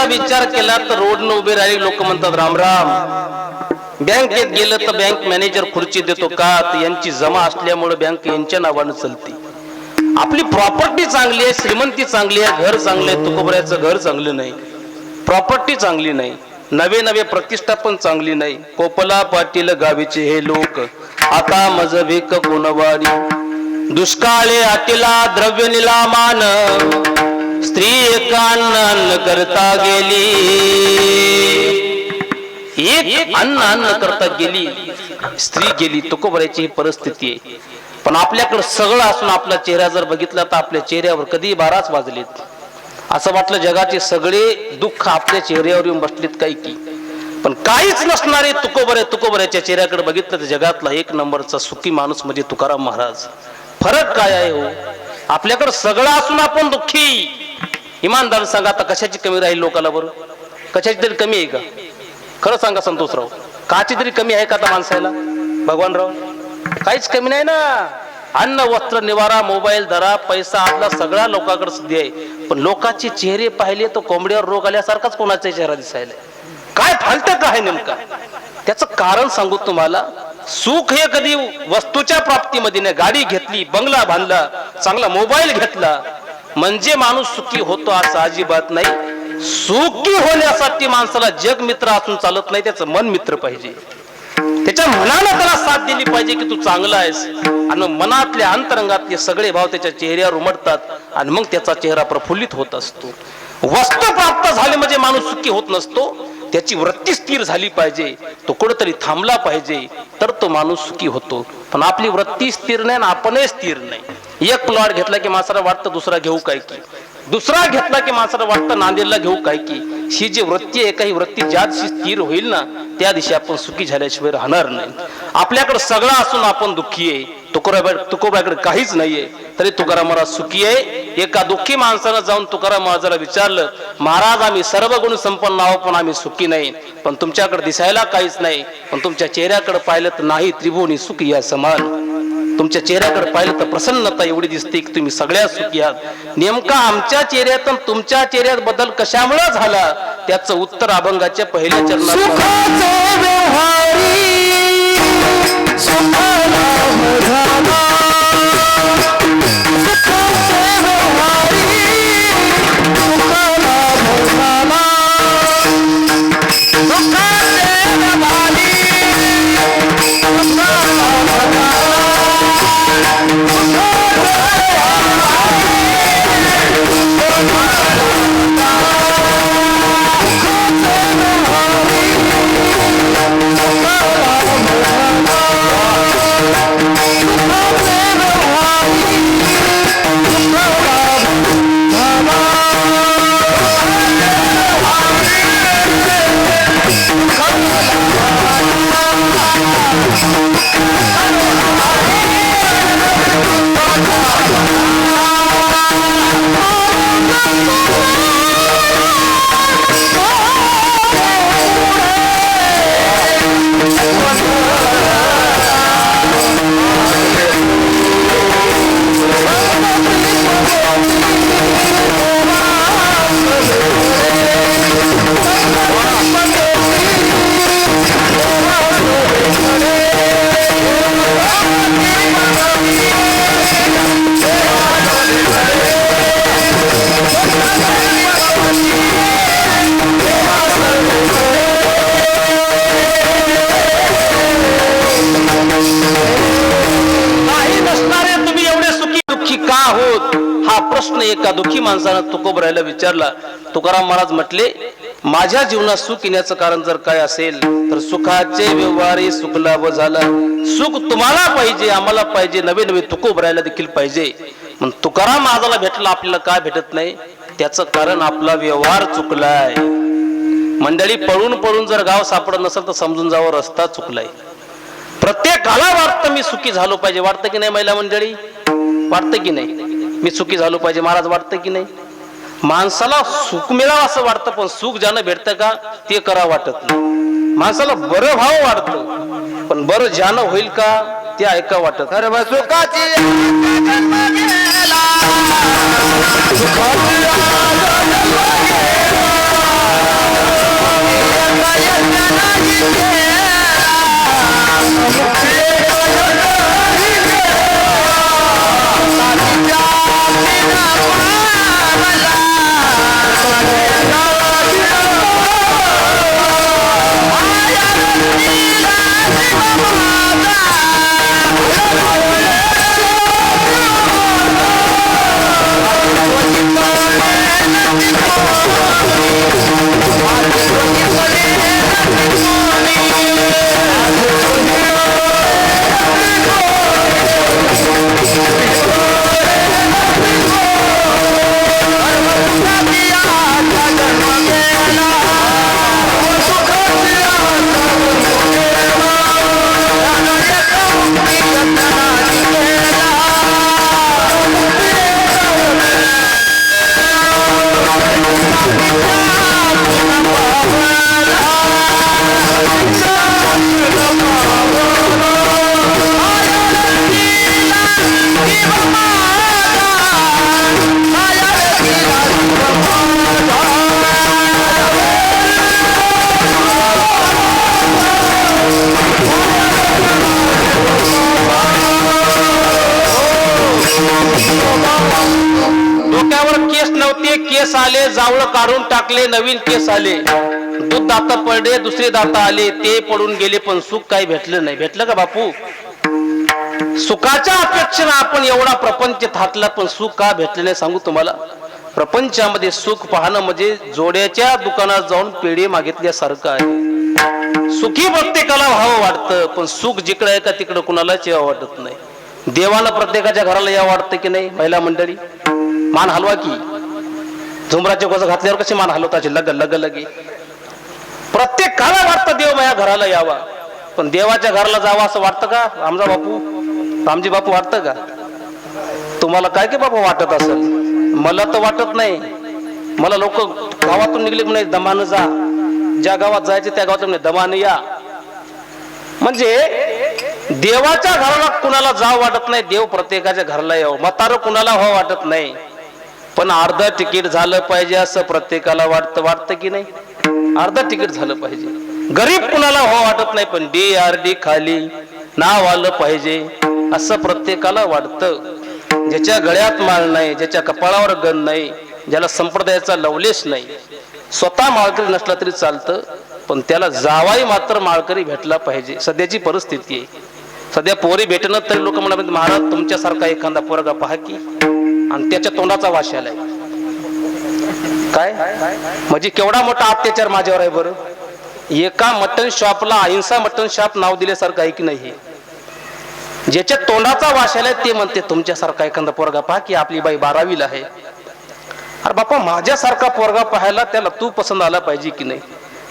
विचार केला तर रोडनं उभे राहिले लोक म्हणतात राम राम. बँकेत गेलं तर बँक मॅनेजर खुर्ची देतो का? तर यांची जमा असल्यामुळे बँक यांच्या नावानं चालते. आपली प्रॉपर्टी चांगली आहे, श्रीमंती चांगली आहे, घर चांगलं आहे. तुकोबरायचं घर चांगलं नाही, प्रॉपर्टी चांगली नाही, नवे नवे प्रतिष्ठा पण चांगली नाही. कोपला पाटील गावीचे हे लोक आता मज भेक कोणवाडी. दुष्काळे आटीला द्रव्य निलामान स्त्री एकान्न करता गेली. एक अन्न करता गेली, स्त्री गेली. तुकोबरायची ही परिस्थिती आहे. पण आपल्याकडे सगळं असून आपला चेहरा जर बघितला तर आपल्या चेहऱ्यावर कधी 12च वाजलेत. असं वाटलं जगाचे सगळे दुःख आपल्या चेहऱ्यावर येऊन बसलेत काही की. पण काहीच नसणारे तुकोबरायच्या चेहऱ्याकडे बघितलं तर जगातला एक नंबरचा सुखी माणूस म्हणजे तुकाराम महाराज. फरक काय आहे हो? आपल्याकडे सगळं असून आपण दुःखी. इमानदार सांगा आता कशाची कमी राहील लोकांना? बरं कशाची तरी कमी आहे का? खरं सांगा संतोषराव, काची तरी कमी आहे का आता माणसाला? भगवानराव काहीच कमी नाही ना. अन्न वस्त्र निवारा मोबाईल धरा पैसा आपला सगळा लोकांकडे सध्या आहे. पण लोकांचे चेहरे पाहिले तर कोंबड्यावर रोग आल्यासारखाच कोणाचा चेहरा दिसायला. काय फालतं काय नेमका? त्याचं कारण सांगू तुम्हाला. सुख हे कधी वस्तूच्या प्राप्तीमध्ये नाही. गाडी घेतली, बंगला बांधला, चांगला मोबाईल घेतला म्हणजे माणूस सुखी होतो असं अजिबात नाही. सुखी होण्यासाठी माणसाला जग मित्र असून चालत नाही, त्याचं मन मित्र पाहिजे. त्याच्या मनाला त्याला साथ दिली पाहिजे की तू चांगला आहेस. आणि मनातल्या अंतरंगातले सगळे भाव त्याच्या चेहऱ्यावर उमटतात आणि मग त्याचा चेहरा प्रफुल्लित होत असतो. वस्तू प्राप्त झाली म्हणजे माणूस सुखी होत नसतो. त्याची वृत्ती स्थिर झाली पाहिजे, तो कुठेतरी थांबला पाहिजे तर तो माणूस सुखी होतो. पण आपली वृत्ती स्थिर नाही आणि आपणही स्थिर नाही. एक प्लॉट घेतला की माणसाला वाटतं दुसरा घेऊ काय की, दुसरा घेतला की माणसाला वाटतं नांदेडला घेऊ काय की. ही जी वृत्ती आहे काही वृत्ती ज्या दिवशी स्थिर होईल ना त्या दिवशी आपण सुखी झाल्याशिवाय राहणार नाही. आपल्याकडे सगळं असून आपण दुःखी आहे. तुकोबाकडे काहीच नाहीये तरी तुकाराम महाराज सुखी आहे. एका दुःखी माणसानं जाऊन तुकाराम महाराजाला विचारलं, महाराज आम्ही सर्व गुण संपन्न आहोत पण आम्ही सुखी नाही. पण तुमच्याकडे दिसायला काहीच नाही, पण तुमच्या चेहऱ्याकडे पाहिलं तर नाही त्रिभुवनी सुखी या समान. तुमच्या चेहऱ्याकडे पाहिलं तर प्रसन्नता एवढी दिसते की तुम्ही सगळ्या सुखी आहात. नेमका आमच्या चेहऱ्यात आणि तुमच्या चेहऱ्यात बदल कशामुळे झाला त्याचं उत्तर अभंगाच्या पहिल्या चरणात. तुकारामातनं एका दुःखी माणसानं तुकोबरायला विचारला. तुकाराम महाराज म्हटले, माझ्या जीवनात सुख येण्याचं कारण जर काय असेल तर सुखाचे व्यवहारी सुख लाभ झाला. सुख तुम्हाला पाहिजे, आम्हाला पाहिजे, नवे नवे तुकोबरायला देखील पाहिजे. पण तुकाराम महाराजाला भेटला, आपल्याला काय भेटत नाही? त्याचं कारण आपला व्यवहार चुकलाय. मंडळी, पळून पळून जर गाव सापडत नसेल तर समजून जावं रस्ता चुकलाय. प्रत्येकाला वाटतं मी सुखी झालो पाहिजे. वाटतं की नाही महिला मंडळी? वाटतं की नाही मी सुखी झालो पाहिजे? महाराज वाटतं की नाही? माणसाला सुख मिळावं असं वाटतं, पण सुख ज्यानं भेटतं का ते करा वाटत नाही. माणसाला बरं व्हावं वाटतं, पण बरं ज्यानं होईल का ते ऐका वाटत. सर्व सुखाची डोक्यावर केस नव्हते, केस आले, जावळ काढून टाकले, नवीन केस आले. दूध दात पडले, दुसरे दात आले, ते पडून गेले, पण सुख काही भेटलं नाही. भेटलं का बापू? सुखाच्या अपेक्षेने आपण एवढा प्रपंच थाटला, पण सुख का भेटले नाही सांगू तुम्हाला. प्रपंचामध्ये सुख पाहणं म्हणजे जोड्याच्या दुकानात जाऊन पेढे मागितल्यासारखं आहे. सुखी प्रत्येकाला व्हावं वाटतं, पण सुख जिकडं आहे का तिकडं कुणालाच यावं वाटत नाही. देवाला प्रत्येकाच्या घराला यावं वाटतं की नाही महिला मंडळी? मान हलवा की. झुमराचे गोज घातल्यावर कसे मान हलवताचे लग लग लगे. प्रत्येकाला वाटतं देव माझ्या घराला यावा, पण देवाच्या घराला जावं असं वाटतं का आमचा बापू? रामजी बापू वाटतं का? तुम्हाला काय की बापू वाटत असेल? मला तर वाटत नाही. मला लोक गावातून निघले म्हणे दमानं जा, ज्या गावात जायचे त्या गावातून दमानं या. म्हणजे देवाच्या घराला कुणाला जावं वाटत नाही, देव प्रत्येकाच्या घराला यावं. म्हातारं कुणाला व्हावं वाटत नाही, पण अर्ध तिकीट झालं पाहिजे असं प्रत्येकाला वाटतं. वाटतं की नाही? अर्ध तिकीट झालं पाहिजे. गरीब कुणाला व्हावं वाटत नाही, पण DRD खाली नाव आलं पाहिजे असं प्रत्येकाला वाटतं. ज्याच्या गळ्यात माळ नाही, ज्याच्या कपाळावर गण नाही, ज्याला संप्रदायाचा लवलेश नाही, स्वतः माळकरी नसला तरी चालतं, पण त्याला जावाई मात्र माळकरी भेटला पाहिजे. सध्याची परिस्थिती आहे. सध्या पोरी भेटणं तरी लोक म्हणतात महाराज तुमच्यासारखा एखादा पोरगा पहा की, आणि त्याच्या तोंडाचा वास आलाय. काय म्हणजे केवढा मोठा अत्याचार माझ्यावर आहे बरं. एका मटन शॉपला अहिंसा मटन शॉप नाव दिल्यासारखं आहे की नाही? ज्याच्या तोंडाचा वास आलाय ते म्हणते तुमच्यासारखा एखादा पोरगा पहा की, आपली बाई 12वीला आहे. अरे बापा, माझ्यासारखा पोरगा पाहायला त्याला तू पसंत आला पाहिजे की नाही?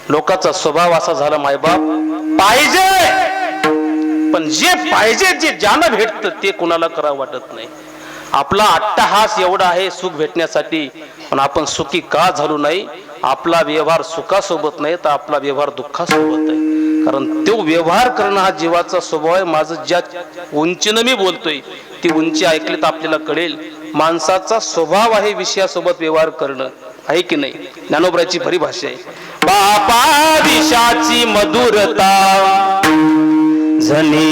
लोकांचा स्वभाव असा झाला, मायबाप पाहिजे, पण जे पाहिजे जे ज्यानं भेटतं ते कुणाला करावं वाटत नाही. आपला अट्टहास एवढा आहे सुख भेटण्यासाठी, पण आपण सुखी का झालो नाही? आपला व्यवहार सुखासोबत नाही तर आपला व्यवहार दुःखासोबत आहे. कारण तो व्यवहार करणं हा जीवाचा स्वभाव आहे. माझं ज्या उंचीनं मी बोलतोय ती उंची ऐकली तर आपल्याला कळेल. माणसाचा स्वभाव आहे विषयासोबत व्यवहार करणं, आहे की नाही? ज्ञानोबराची खरी भाषा आहे. बापा दिशाची मधुरता जनी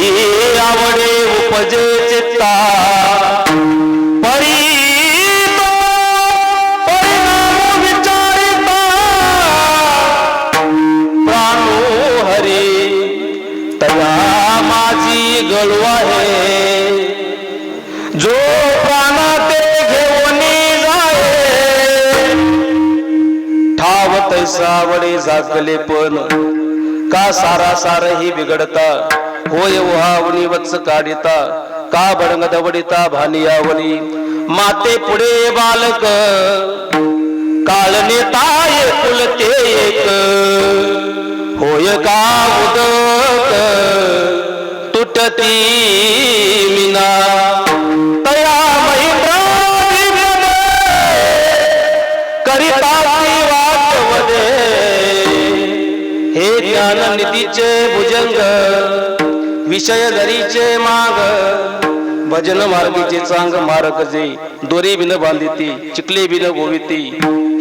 आवडे उपजे चित्ता, परिणाम विचारिता प्राणो हरी तया माझी गळू आहे. जो प्राण ते घेऊन जा सावळे झाकले पण का सारा सार ही बिघडता होय ओहावणी वत्स काढिता का बडंग दवडिता भानियावणी माते पुढे बालक काळ नेताय कुलते एक होय का उदक तुटती मिना तया करिता वाटवदे हे ज्ञान नितीचे भुजंग विषय दरीचे माग भजन मार्गीचे चांग मार्ग जे दोरे बिन बांधिती चिकले बिन गोविती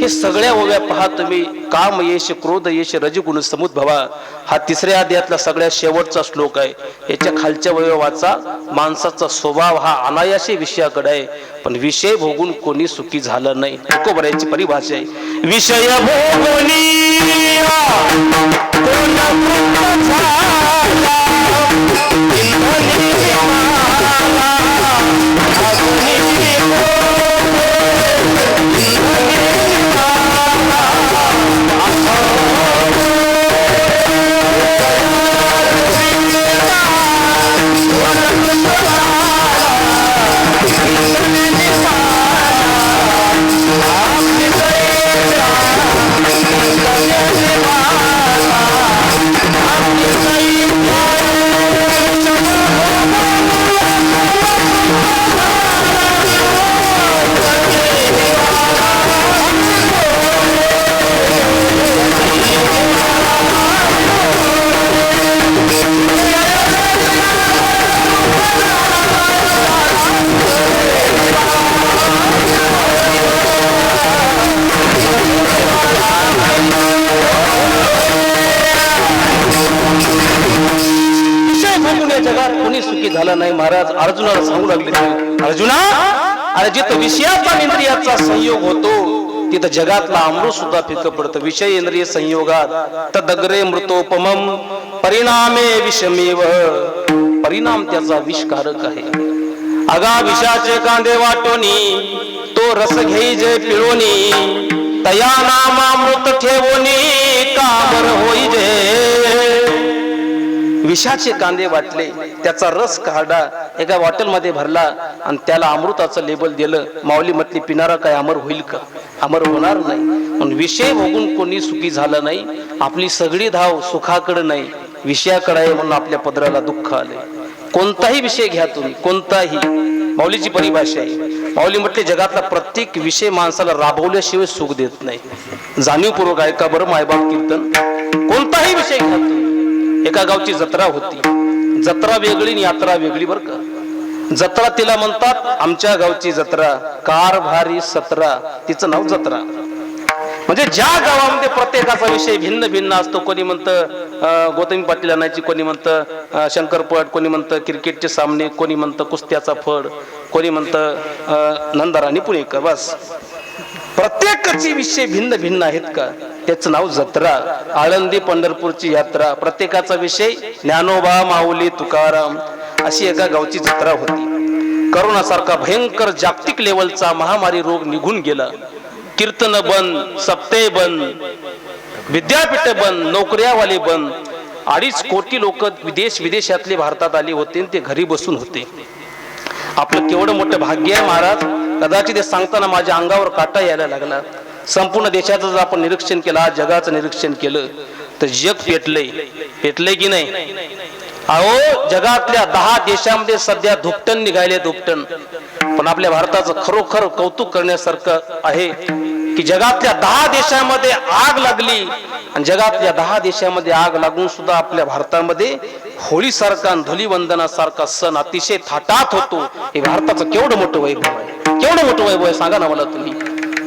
हे सगळ्या ओव्या पहा तुम्ही काम यश क्रोध यश रजगुण समुद्भवा हा तिसऱ्या अध्यायातला सगळ्यात शेवटचा श्लोक आहे. याच्या खालच्या वैभवाचा माणसाचा स्वभाव हा अनायाशी विषयाकडे आहे पण विषय भोगून कोणी सुखी झालं नाही. तुकोबराची परिभाषा आहे विषय भोगुनी झाला नाही. महाराज अर्जुनाला सांगू लागले अर्जुना अरे जिथं विषयाचा इंद्रियाचा संयोग होतो तिथं जगातला अमृत सुद्धा फिकं पडतं. विषय इंद्रिय संयोगात तदग्रे मृतोपमम परिणामे विषमेव परिणाम त्याचा विषकारक आहे. अगा विषाचे कांदे वाटोनी तो रस घेई जे पिळोनी तया नामामृत ठेवोनी काबर होई जे. विषाचे कांदे वाटले त्याचा रस काढा एका बॉटल मध्ये भरला आणि त्याला अमृताचं लेबल दिलं. माऊली म्हटली पिणारा काय अमर होईल का? अमर होणार नाही. पण विषय बघून कोणी सुखी झालं नाही. आपली सगळी धाव सुखाकडे नाही विषयाकडे आहे म्हणून आपल्या पदराला दुःख आले. कोणताही विषय घ्या तुम्ही कोणताही. माऊलीची परिभाषा आहे. माऊली म्हटले जगातला प्रत्येक विषय माणसाला राबवल्याशिवाय सुख देत नाही. जाणीवपूर्वक ऐका बरं मायबाप कीर्तन. कोणताही विषय घ्या तुम्ही. एका गावची जत्रा होती. जत्रा वेगळी आणि यात्रा वेगळी बर का. जत्रा तिला म्हणतात आमच्या गावची जत्रा कारभारी सत्रा तिचं नाव जत्रा. म्हणजे ज्या गावामध्ये प्रत्येकाचा विषय भिन्न भिन्न असतो. कोणी म्हणतं गौतमी पाटील आणायची, कोणी म्हणतं शंकरपट, कोणी म्हणतं क्रिकेटचे सामने, कोणी म्हणतं कुस्त्याचा फड, कोणी म्हणतं नंदाराणी पुणेकर. बस प्रत्येकाचे विषय भिन्न भिन्न आहेत का त्याचं नाव जत्रा. आळंदी पंढरपूरची यात्रा प्रत्येकाचा विषय ज्ञानोबा माऊली तुकाराम अशी एका गावची जत्रा होती. करोनासारखा भयंकर जागतिक लेवलचा महामारी रोग निघून गेला. कीर्तन बंद, सप्ते बंद, विद्यापीठ बंद, नोकऱ्यावाले बंद. 2.5 कोटी लोक विदेशातले भारतात आले होते ते घरी बसून होते. आपलं केवढं मोठं भाग्य आहे महाराज. कदाचित सांगताना माझ्या अंगावर काटा यायला लागला. संपूर्ण देशाचं जर आपण निरीक्षण केलं जगाचं निरीक्षण केलं तर जग पेटलंय की नाही. अहो जगातल्या 10 देशांमध्ये सध्या धुपटण निघाले धुपटण. पण आपल्या भारताचं खरोखर कौतुक करण्यासारखं आहे की जगातल्या 10 देशांमध्ये आग लागली आणि जगातल्या 10 देशांमध्ये आग लागून सुद्धा आपल्या भारतामध्ये होळी सारखा धुलीवंदना सारखा सण अतिशय थाटात होतो. हे भारताचं केवढं मोठं वैभव आहे. केवढं मोठं वैभव आहे सांगा ना मला तुम्ही.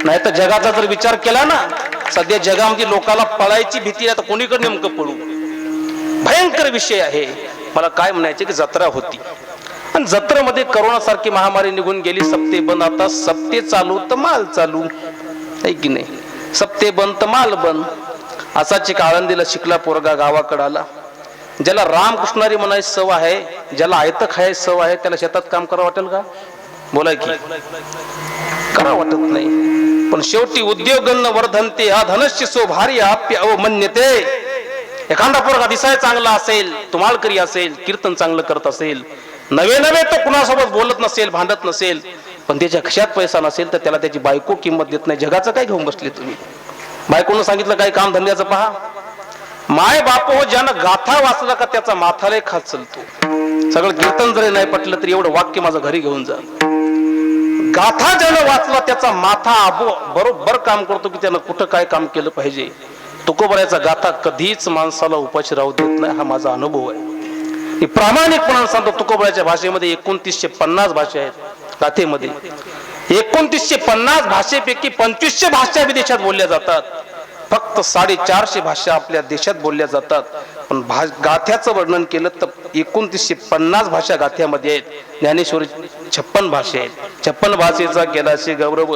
नाही तर जगाचा जर विचार केला ना सध्या जगामध्ये लोकांना पळायची भीती आहे. तर कोणीकडे नेमकं पळू. भयंकर विषय आहे. मला काय म्हणायचे की जत्रा होती आणि जत्रेमध्ये करोना सारखी महामारी निघून गेली. सप्ते बंद. आता सप्ते चालू तर माल चालू आहे की नाही. सप्ते बंद तर माल बंद. असाच एक आळंदीला शिकला पोरगा गावाकडे आला. ज्याला रामकृष्णारी म्हणायची सव आहे, ज्याला आयत खायची सव आहे त्याला शेतात काम करावं वाटेल का? बोलाय की करा वाटत नाही. पण शेवटी उद्योगन वर्धनते हा धनस्य सो भारी आप्य अवमन्यते. एखादा पोरगा दिसाय चांगला असेल, तुमाळकरी असेल, कीर्तन चांगलं करत असेल, नवे नवे तो कुणासोबत बोलत नसेल, भांडत नसेल, पण त्याच्या खिशात पैसा नसेल तर त्याला त्याची बायको किंमत देत नाही. जगाचं काय घेऊन बसले तुम्ही? बायकोनं सांगितलं काय काम धंद्याचं पहा. माय बाप हो ज्यानं गाथा वाचला का त्याचा माथाले खात चलतो. सगळं कीर्तन जरी नाही पटलं तरी एवढं वाक्य माझं घरी घेऊन जा. गाथा ज्यानं वाचला त्याचा माथा बरोबर काम करतो की त्यानं कुठं काय काम केलं पाहिजे. तुकोबरायचा गाथा कधीच माणसाला उपाशी राहू देत नाही. हा माझा अनुभव आहे. मी प्रामाणिकपणाने सांगतो. तुकोबरायच्या भाषेमध्ये 2950 भाषा आहेत. गाथेमध्ये 2950 भाषेपैकी 2500 भाषा विदेशात बोलल्या जातात. फक्त 450 भाषा आपल्या देशात बोलल्या जातात. पण गाथ्याचं वर्णन केलं तर 2950 भाषा गाथ्यामध्ये आहेत. ज्ञानेश्वरी 56 भाषा आहेत. 56 भाषेचा केलाशी गौरव.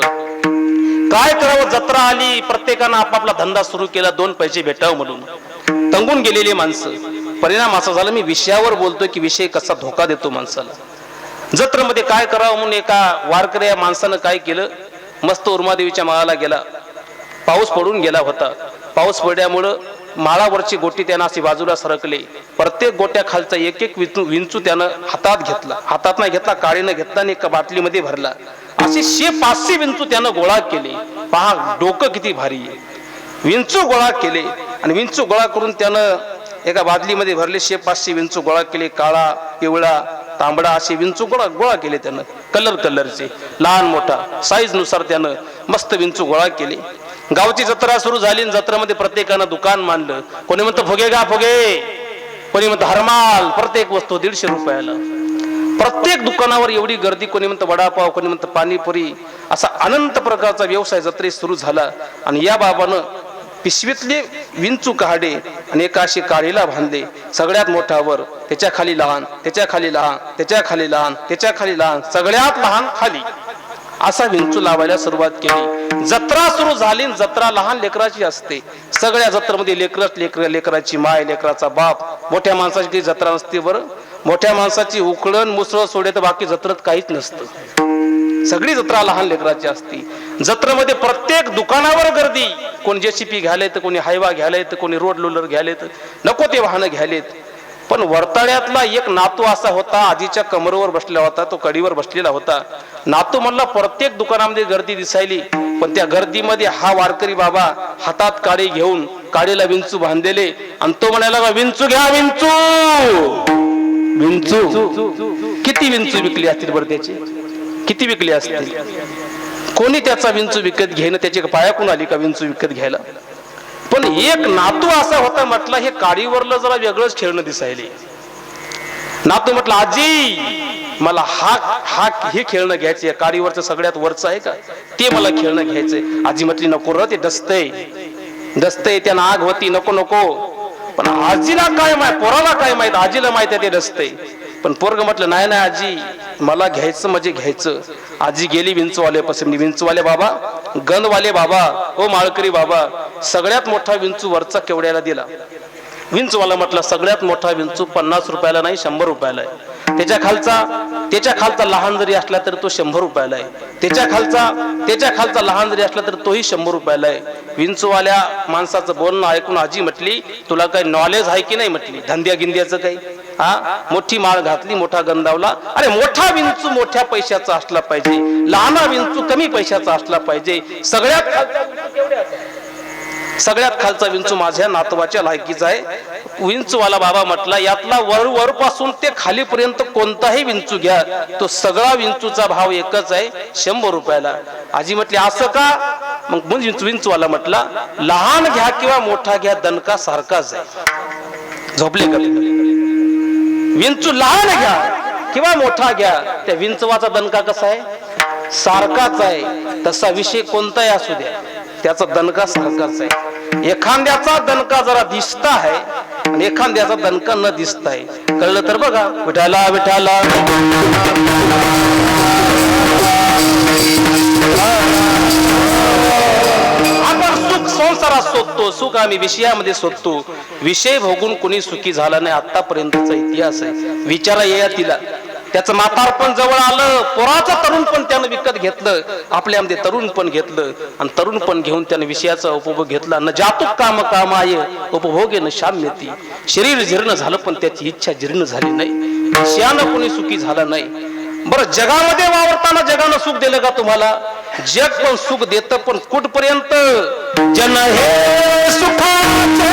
काय करावं, जत्रा आली, प्रत्येकानं आपापला धंदा सुरू केला 2 पैसे भेटावं म्हणून. तंगून गेलेली माणसं. परिणाम असा झाला, मी विषयावर बोलतोय की विषय कसा धोका देतो माणसाला. जत्रेमध्ये काय करावं म्हणून एका वारकऱ्या माणसानं काय केलं, मस्त उर्मादेवीच्या माळाला गेला. पाऊस पडून गेला होता. पाऊस पडल्यामुळं माळावरची गोटी त्यानं अशी बाजूला सरकले. प्रत्येक गोट्या खालचा एक एक विंचू त्यानं हातात घेतला. हातात नाही घेतला, काळीनं घेतला आणि एका बाटलीमध्ये भरला. असे 100-500 विंचू त्यानं गोळा केले. पहा डोकं किती भारी आहे. विंचू गोळा केले आणि विंचू गोळा करून त्यानं एका बादलीमध्ये भरले. 100-500 विंचू गोळा केले. काळा, पिवळा, तांबडा असे विंचू गोळा केले त्यानं. कलरचे लहान मोठा साईज नुसार त्यानं मस्त विंचू गोळा केले. गावची जत्रा सुरू झाली. जत्रेमध्ये प्रत्येकानं दुकान मांडलं. कोणी म्हणतं फुगे गा फुगे, कोणी म्हणतं हरमाल. प्रत्येक वस्तू 150 रुपयाला. प्रत्येक दुकानावर एवढी गर्दी. कोणी म्हणतं वडापाव, कोणी म्हणतं पाणीपुरी. असा अनंत प्रकारचा व्यवसाय जत्रेत सुरू झाला. आणि या बाबानं पिशवीतले विंचू काढे आणि एका अशी काळीला बांधले. सगळ्यात मोठावर, त्याच्या खाली लहान, त्याच्या खाली लहान, त्याच्या खाली लहान, त्याच्या खाली लहान, सगळ्यात लहान खाली, असा विंचू लावायला सुरुवात केली. जत्रा सुरू झाली. जत्रा लहान लेकराची असते. सगळ्या जत्रेमध्ये लेकराची माय, लेकराचा बाप. मोठ्या माणसाची काही जत्रा नसते बरं. मोठ्या माणसाची उकळण मुसळ सोडे तर बाकी जत्रेत काहीच नसतं. सगळी जत्रा लहान लेकराची असते. जत्रेमध्ये प्रत्येक दुकानावर गर्दी. कोणी जेसीपी घ्यायलेत, कोणी हायवा घ्यायलेत, कोणी रोड रोलर घ्यायलेत, नको ते वाहनं घ्यायलेत. पण वर्ताळ्यातला एक नातू असा होता, आजीच्या कमरेवर बसलेला होता, तो कडीवर बसलेला होता. नातू म्हणला प्रत्येक दुकानामध्ये गर्दी दिसायली, पण त्या गर्दीमध्ये हा वारकरी बाबा हातात काडी घेऊन काडीला विंचू बांधलेले. आणि तो म्हणायला, विंचू घ्या विंचू. विंचू किती विंचू विकली असतील बरं त्याची? किती विकली असतील? कोणी त्याचा विंचू विकत घेणं, त्याची पायाकून आली का विंचू विकत घ्यायला? पण एक नातू असा होता, म्हटलं हे काडीवरलं जरा वेगळंच खेळणं दिसायले. नातू म्हटलं, आजी मला हे खेळणं घ्यायचंय, काडीवरचं सगळ्यात वरचं आहे का ते मला खेळणं घ्यायचंय. आजी म्हटली, नको र, ते डसतंय त्यानं आग होती, नको. पण आजीला काय माहित, पोराला काय माहित, आजीला माहित आहे ते डसतंय. पण पोरग म्हटलं, नाही आजी मला घ्यायचं म्हणजे घ्यायचं. आजी गेली विंचूवाल्यापासून. विंचूवाले बाबा, गंधवाले बाबा, ओ माळकरी बाबा, सगळ्यात मोठा विंचू वरचा केवड्याला दिला. विंचूवाला म्हटलं, सगळ्यात मोठा विंचू 50 रुपयाला नाही 100 रुपयाला आहे. त्याच्या खालचा लहान जरी असला तर तो 100 रुपयाला आहे. त्याच्या खालचा लहान जरी असला तर तोही 100 रुपयाला आहे. विंचूवाल्या माणसाचं बोलणं ऐकून आजी म्हटली, तुला काही नॉलेज आहे की नाही म्हटली, धंद्या गिंद्याचं काही? मोठी माळ घातली, मोठा गंधावला. अरे मोठा विंचू मोठ्या पैशाचा असला पाहिजे, लहाना विंचू कमी पैशाचा असला पाहिजे. सगळ्यात खालचा विंचू माझ्या नातवाच्या लायकीचा आहे. विंचूवाला बाबा म्हटला, यातला वरपासून ते खालीपर्यंत कोणताही विंचू घ्या, तो सगळा विंचूचा भाव एकच आहे, 100 रुपयाला. आजी म्हटली, असं का? मग विंचूवाला म्हटला, लहान घ्या किंवा मोठा घ्या, दणका सारखाच आहे. झोपले का? विंचू लहान घ्या किंवा मोठा घ्या, त्या विंचवाचा दणका कसा आहे? सारखाच आहे. तसा विषय कोणताही असू द्या, त्याचा दणका सारखाच आहे. एखाद्याचा दणका जरा दिसता आहे आणि एखाद्याचा दणका न दिसता आहे. कळलं तर बघा. विठाला विठाला आपण सुख संसारात शोधतो, सुख आम्ही विषयामध्ये शोधतो. विषय भोगून कोणी सुखी झाला नाही, आतापर्यंतचा इतिहास आहे. विचारा या तिला त्याचं म्हातारपण जवळ आलं, पोराचं तरुण पण त्यानं विकत घेतलं, आपल्यामध्ये तरुण पण घेतलं आणि तरुण पण घेऊन त्यानं विषयाचा उपभोग घेतला. न जातु काम कामाय उपभोगे न शाम्यती. शरीर जीर्ण झालं पण त्याची इच्छा जीर्ण झाली नाही, विषयानं कोणी सुखी झाला नाही. बरं, जगामध्ये वावरताना जगानं सुख दिलं का तुम्हाला? जग पण सुख देतं, पण कुठपर्यंत? जन हे सुखाचे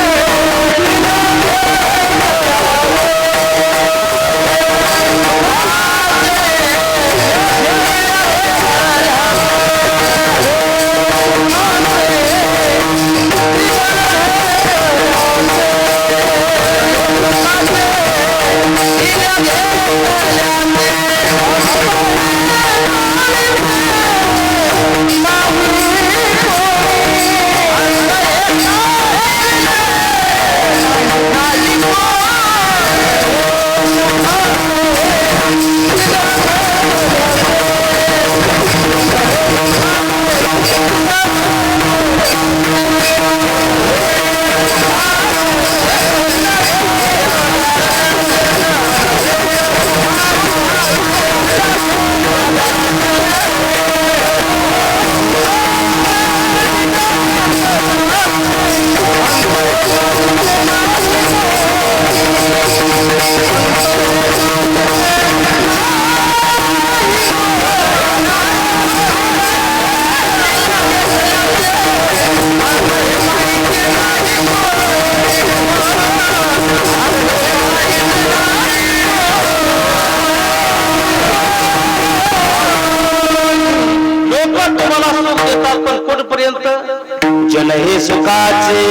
जन हे सुखाचे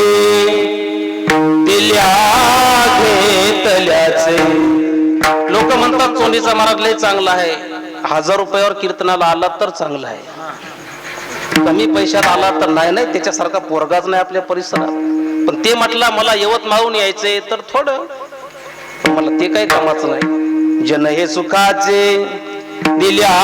दिल्या घेतल्याचे. लोक म्हणतात चोंडीचा महाराज लय चांगला आहे, 1000 रुपयावर कीर्तनाला आला तर चांगला आहे, कमी पैशात आला तर नाही. नाही, त्याच्यासारखा पोरगाच नाही आपल्या परिसरात. पण ते म्हटलं मला यवतमाळहून यायचंय तर थोडं, मला ते काही कामाचं नाही. जन हे सुखाचे दिल्या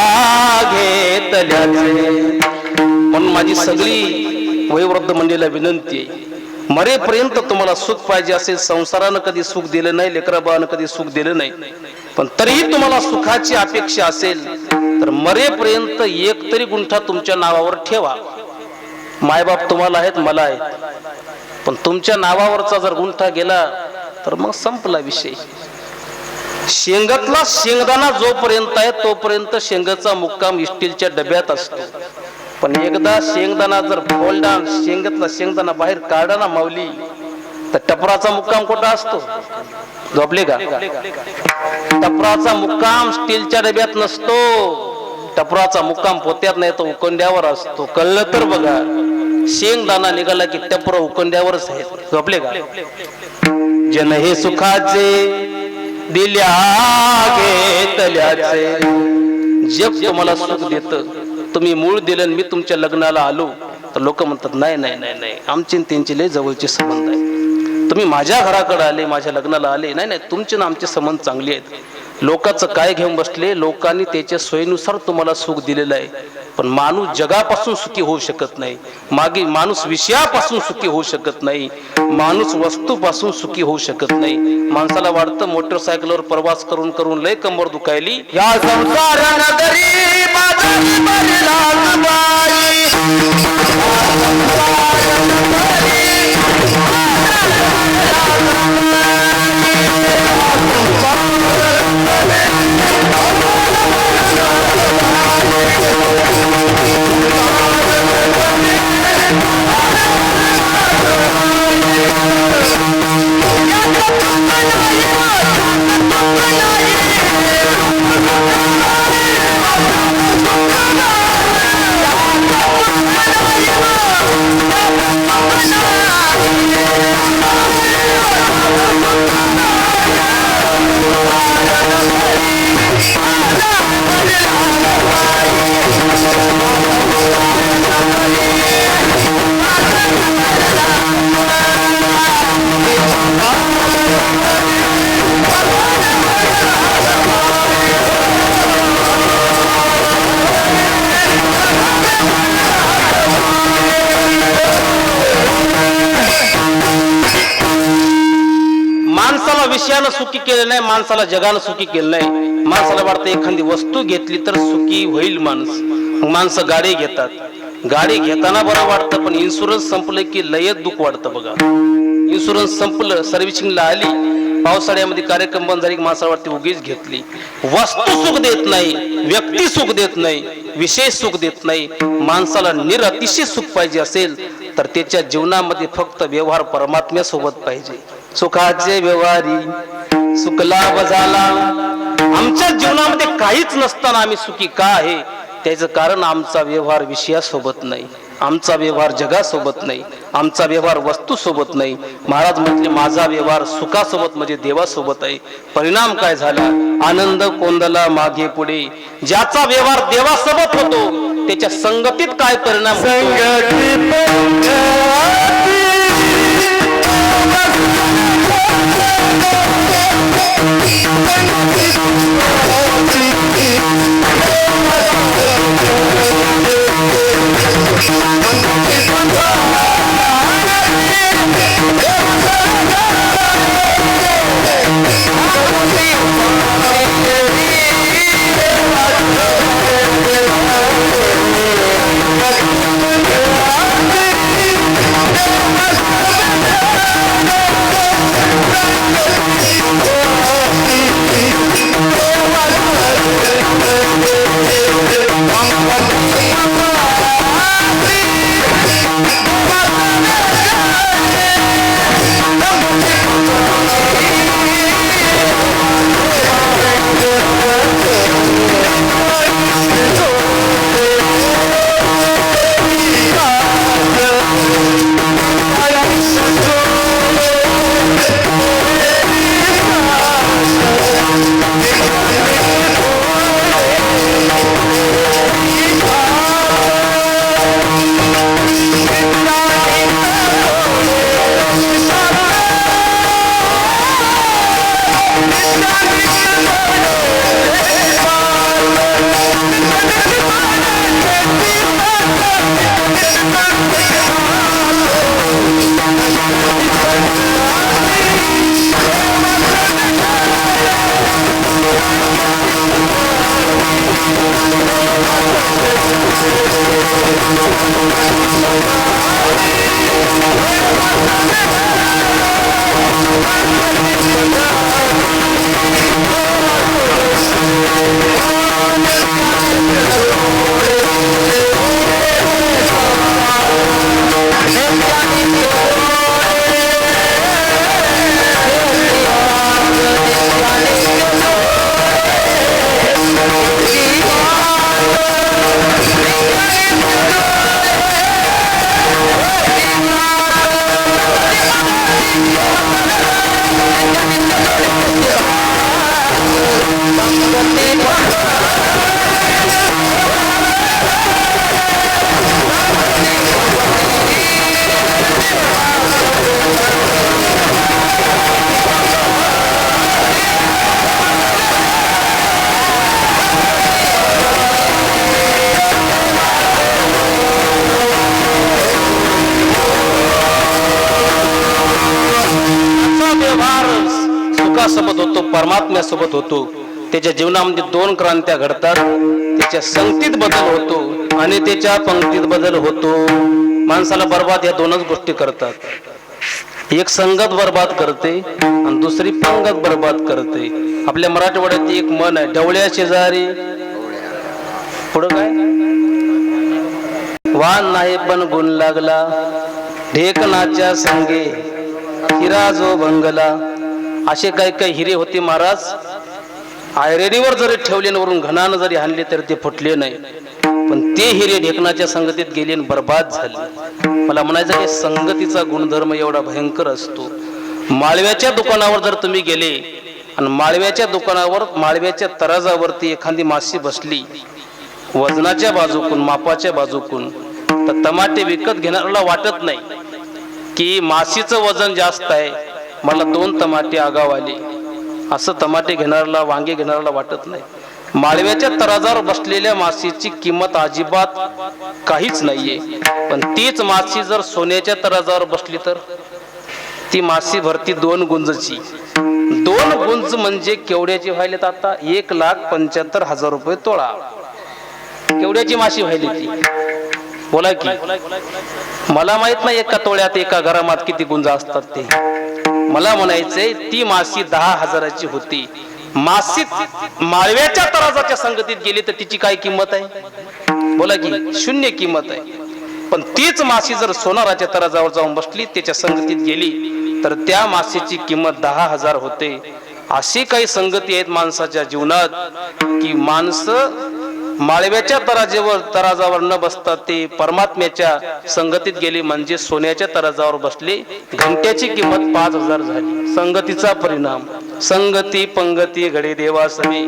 घेतल्याचे. म्हणून माझी सगळी वयोवृद्ध मंडळीला विनंती आहे, मरेपर्यंत तुम्हाला सुख पाहिजे असेल, संसारानं कधी सुख दिलं नाही, लेकराबाळानं कधी सुख दिलं नाही, पण तरीही तुम्हाला सुखाची अपेक्षा असेल तर मरेपर्यंत एक तरी गुंठा तुमच्या नावावर ठेवा. मायबाप तुम्हाला आहेत, मला आहेत, पण तुमच्या नावावरचा जर गुंठा गेला तर मग संपला विषय. शेंगातला शेंगदाणा जोपर्यंत आहे तोपर्यंत शेंगाचा मुक्काम स्टीलच्या डब्यात असतो, पण एकदा शेंगदाणा जर फोल्डा, शेंगातला शेंगदाणा बाहेर काढा ना माऊली, तर टपराचा मुक्काम कुठं असतो? झोपले का? टपराचा मुक्काम स्टीलच्या डब्यात नसतो, टपराचा मुक्काम पोत्यात नाही तर उकंड्यावर असतो. कळलं तर बघा, शेंगदाणा निघाला की टपर उकंड्यावरच आहे. झोपले का? जन हे सुखाचे दिल्या घेतल्याचे. जग तुम्हाला सुख देतं, तुम्ही मूळ दिलं, मी तुमच्या लग्नाला आलो तर लोक म्हणतात नाही नाही नाही नाही, आमची त्यांची लय जवळचे संबंध आहेत. तुम्ही माझ्या घराकडे आले, माझ्या लग्नाला आले, नाही नाही, तुमचे ना आमचे संबंध चांगले आहेत. लोकांचं काय घेऊन बसले? लोकांनी त्याच्या सोयीनुसार तुम्हाला सुख दिलेलं आहे, पण माणूस जगापासून सुखी होऊ शकत नाही, माणूस विषयापासून सुखी होऊ शकत नाही, माणूस वस्तूपासून सुखी होऊ शकत नाही. माणसाला वाटतं मोटरसायकलवर प्रवास करून करून लय कंबर दुखायली, या संसार नगरी माझी बरलाल बाई. विषयानं सुखी केलं नाही, माणसाला जगानं सुखी केलं नाही. माणसाला वाटतं एखादी वस्तू घेतली तर सुखी होईल माणूस. मग माणसं गाडी घेतात. गाडी घेताना बरं वाटतं, पण इन्शुरन्स संपलं की लयच दुःख वाटतं बघा. इन्शुरन्स संपलं, सर्व्हिसिंगला आली, पावसाळ्यामध्ये कार्यक्रम बंद झाली, माणसाला वाटते उगीच घेतली. वस्तू सुख देत नाही, व्यक्ती सुख देत नाही, विशेष सुख देत नाही. माणसाला निरतिशय सुख पाहिजे असेल तर त्याच्या जीवनामध्ये फक्त व्यवहार परमात्म्यासोबत पाहिजे. सुखाचे व्यवहारी सुख लाभ झाला. आमच्या जीवनामध्ये काहीच नसताना आम्ही सुखी का आहे? त्याचं कारण आमचा व्यवहार विषयासोबत नाही, आमचा व्यवहार जगासोबत नाही, आमचा व्यवहार वस्तूसोबत नाही. महाराज म्हटले माझा व्यवहार सुखासोबत म्हणजे देवासोबत आहे. परिणाम काय झाला? आनंद कोंदला मागे पुढे. ज्याचा व्यवहार देवासोबत होतो त्याच्या संगतीत काय परिणाम सोबत होतो, परमात्म्यासोबत होतो. त्याच्या जीवनामध्ये दोन क्रांत्या घडतात. त्याच्या संगतीत बदल होतो आणि त्याच्या पंक्तीत बदल होतो. माणसाला बर्बाद या दोनच गोष्टी करतात. एक संगत बर्बाद करते आणि दुसरी पंगत बर्बाद करते. आपल्या मराठवाड्यात एक म्हण आहे, ढवळ्या शेजारी पुढं काय वान नाही पण गुण लागला, ढेकणाच्या संगे हिरा जो भंगला. असे काही काही हिरे होते महाराज, आयरेडीवर जरी ठेवले वरून घणानं जरी आणले तरी ते फुटले नाही. पण ते हिरे ढेकणाच्या संगतीत गेले आणि बर्बाद झाले. मला म्हणायचं की संगतीचा गुणधर्म एवढा भयंकर असतो. माळव्याच्या दुकानावर जर तुम्ही गेले आणि माळव्याच्या दुकानावर माळव्याच्या तराजावरती एखादी माशी बसली, वजनाच्या बाजूकून मापाच्या बाजूकून, तर टमाटे विकत घेणाऱ्याला वाटत नाही की माशीचं वजन जास्त आहे, मला 2 टमाटे आगाव आले, असं टमाटे घेणाऱ्याला, वांगे घेणाऱ्याला वाटत नाही. माळव्याच्या तराजावर बसलेल्या माशीची किंमत अजिबात काहीच नाहीये. पण तीच माशी जर सोन्याच्या तराजावर बसली तर ती माशी भरती 2 गुंजची. 2 गुंज म्हणजे केवड्याची व्हायलेत आता 1,75,000 रुपये तोळा. केवड्याची माशी व्हायली ती. बोला की. मला माहित नाही एका तोळ्यात एका घरामात किती गुंज असतात ते. मला म्हणायचंय ती माशी 10,000ची होती. माशी माळव्याच्या तराजाच्या संगतीत गेली तर तिची काय किंमत आहे? बोला की. 0 किंमत आहे. पण तीच माशी जर सोनाराच्या तराजावर जाऊन बसली, त्याच्या संगतीत गेली, तर त्या माशीची किंमत 10,000 होते. अशी काही संगती आहेत माणसाच्या जीवनात की माणसं माळव्याच्या तराजावर न बसता ते परमात्म्याच्या संगतीत गेली म्हणजे सोन्याच्या तराजावर बसले. घंट्याची किंमत 5,000 झाली. संगतीचा परिणाम. संगती पंगती घडे देवासवे,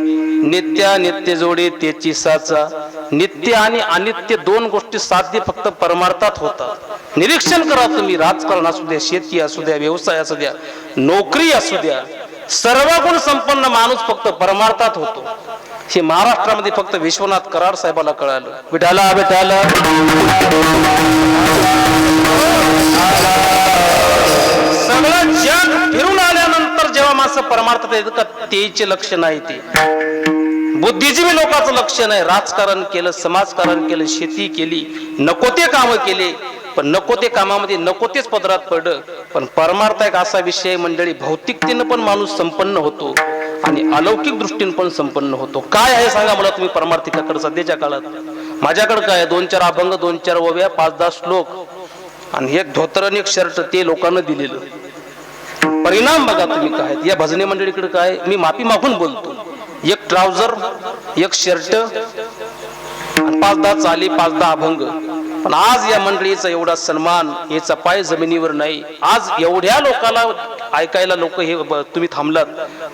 नित्य जोडे त्याची साचा. नित्य आणि अनित्य 2 गोष्टी साध्य फक्त परमार्थात होतात. निरीक्षण करा तुम्ही. राजकारण असू द्या, शेती असू द्या, व्यवसाय असू द्या, नोकरी असू द्या, सर्व गुण संपन्न माणूस फक्त परमार्थात होतो. हे महाराष्ट्रामध्ये फक्त विश्वनाथ कराड साहेबाला कळालं. विठाला विठाला सगळं जग फिरून आल्यानंतर जेव्हा माणसं परमार्थात येतं का तेचे लक्ष नाही. ते बुद्धिजीवी लोकांचं लक्ष नाही. राजकारण केलं, समाजकारण केलं, शेती केली, नको ते कामं केले, पण नको ते कामामध्ये नको तेच पदरात पडलं. पण परमार्थ एक असा विषय मंडळी, भौतिकतेनं पण माणूस संपन्न होतो आणि अलौकिक दृष्टीने पण संपन्न होतो. काय आहे सांगा मला तुम्ही परमार्थिकाकडे सध्याच्या काळात? माझ्याकडे काय 2-4 अभंग, 2-4 ओव्या, 5-10 श्लोक आणि एक धोतर आणि एक शर्ट ते लोकांना दिलेलं. परिणाम बघा तुम्ही काय. या भजने मंडळीकडे काय, मी माफी मागून बोलतो, 1 ट्राउझर, 1 शर्ट, 5-10 चाली, 5-10 अभंग. पण आज या मंडळीचा एवढा सन्मान, याचा पाय जमिनीवर नाही. आज एवढ्या लोकाला ऐकायला लोक हे तुम्ही थांबलात,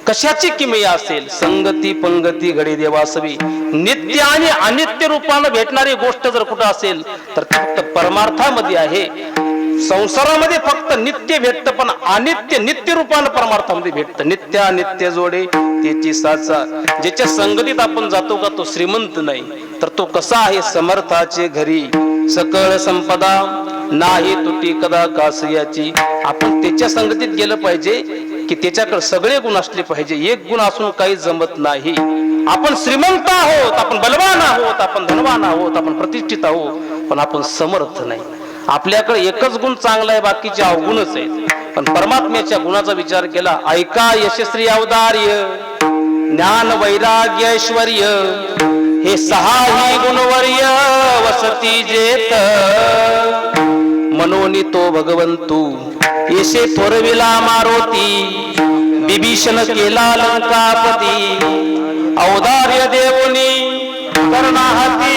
कशाची किमया असेल? संगती पंगती घडी देवासवी. नित्य आणि अनित्य रूपानं भेटणारी गोष्ट जर कुठं असेल तर ती फक्त परमार्थामध्ये आहे. संसारामध्ये फक्त नित्य भेटतं, पण अनित्य नित्य रूपानं परमार्थामध्ये भेटतं. नित्य अनित्य जोडे त्याची साचा. ज्याच्या संगतीत आपण जातो का तो श्रीमंत नाही, तर तो कसा आहे? समर्थाचे घरी सकळ संपदा, नाही तुटी कदा कासयाची. आपण त्याच्या संगतीत गेलं पाहिजे की त्याच्याकडे सगळे गुण असले पाहिजे. एक गुण असून काही जमत नाही. आपण श्रीमंत आहोत, आपण बलवान आहोत, आपण धनवान आहोत, आपण प्रतिष्ठित आहोत, पण आपण समर्थ नाही. आपल्याकडे एकच गुण चांगला आहे, बाकीचे अवगुणच आहेत. पण परमात्म्याच्या गुणाचा विचार केला. ऐका यशस्वी अवदार्य, ज्ञान वैराग्य ऐश्वर्य, हे 6 गुणवर्य वसती जेत. मनोनी तो भगवंतू येशे थोरविला मारुती, विभीषण केला लंकापती. औदार्य देवनी कर्णाहाती.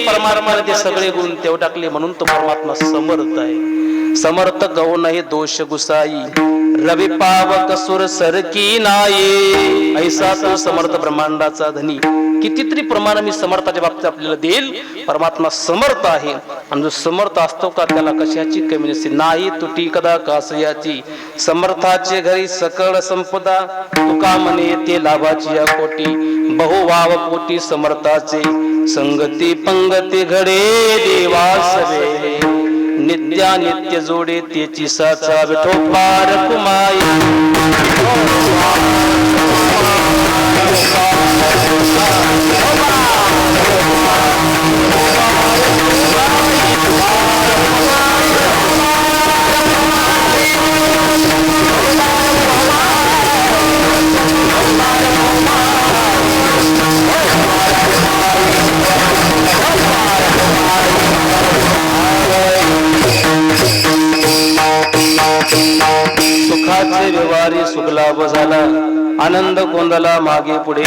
परमात्म्याने ते सगळे गुण तेव टाकले म्हणून तो परमात्मा समर्थ आहे. समर्थ गौ नाही दोष गुसाई, रवी पावक सुर सरकी नाये. ऐसा तो समर्थ ब्रह्मांडाचा धनी. कितीतरी प्रमाण मी समर्थाच्या बाबतीत आपल्याला देईल. परमात्मा समर्थ आहे आणि जो समर्थ असतो का त्याला कशाची कमी नसते. नाही तुटी कदा कासयाची. समर्थाचे घरी सकळ संपदा, तुका म्हणे ते लाभाची या कोटी. बहुवाव कोटी समर्थाचे, संगती पंगती घडे देवासवे. नित्यानित्य जोडे त्याची साचा. विठोबार कुमाई सुखाचे व्यवहारी सुखलाभ झाला, आनंद कोंदला मागे पुढे.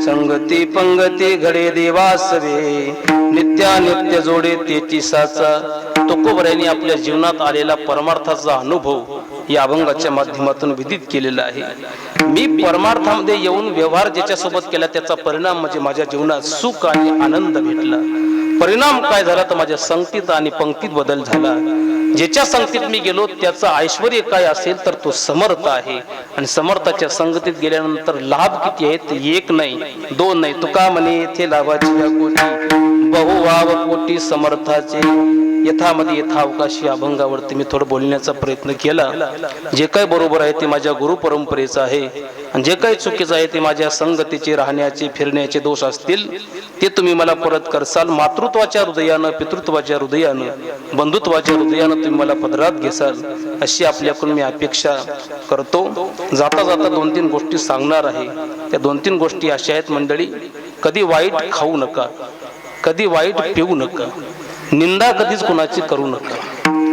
संगती पंगती घडे देवासवे, नित्यानित्य जोडे त्याची साचा. तुकोबऱ्यांनी आपल्या जीवनात आलेला परमार्थाचा अनुभव या अभंगाच्या माध्यमातून विदित केलेला आहे. मी परमार्थामध्ये येऊन व्यवहार ज्याच्यासोबत केला त्याचा परिणाम म्हणजे माझ्या जीवनात सुख आणि आनंद भेटला. परिणाम काय झाला तर माझ्या संगतीत आणि पंक्तीत बदल झाला. ज्याच्या संगतीत मी गेलो त्याचं ऐश्वर्य काय असेल तर तो समर्थ आहे. आणि समर्थाच्या संगतीत गेल्यानंतर लाभ किती आहेत? 1 नाही 2 नाही. तुका म्हणे येथे लाभाची कोटी, बहुवाव कोटी समर्थाचे. यथामध्ये यथावकाशी अभंगावरती मी थोडं बोलण्याचा प्रयत्न केला. जे काही बरोबर आहे ते माझ्या गुरु परंपरेचं आहे आणि जे काही चुकीचं आहे ते माझ्या संगतीचे, राहण्याचे, फिरण्याचे दोष असतील ते तुम्ही मला परत करसाल. मातृत्वाच्या हृदयानं, पितृत्वाच्या हृदयानं, बंधुत्वाच्या हृदयानं तुम्ही मला पदरात घेसाल अशी आपल्याकडून मी अपेक्षा करतो. जाता जाता 2-3 गोष्टी सांगणार आहे. त्या 2-3 गोष्टी अशा आहेत मंडळी, कधी वाईट खाऊ नका, कधी वाईट पिऊ नका, निंदा कधीच कुणाची करू नका,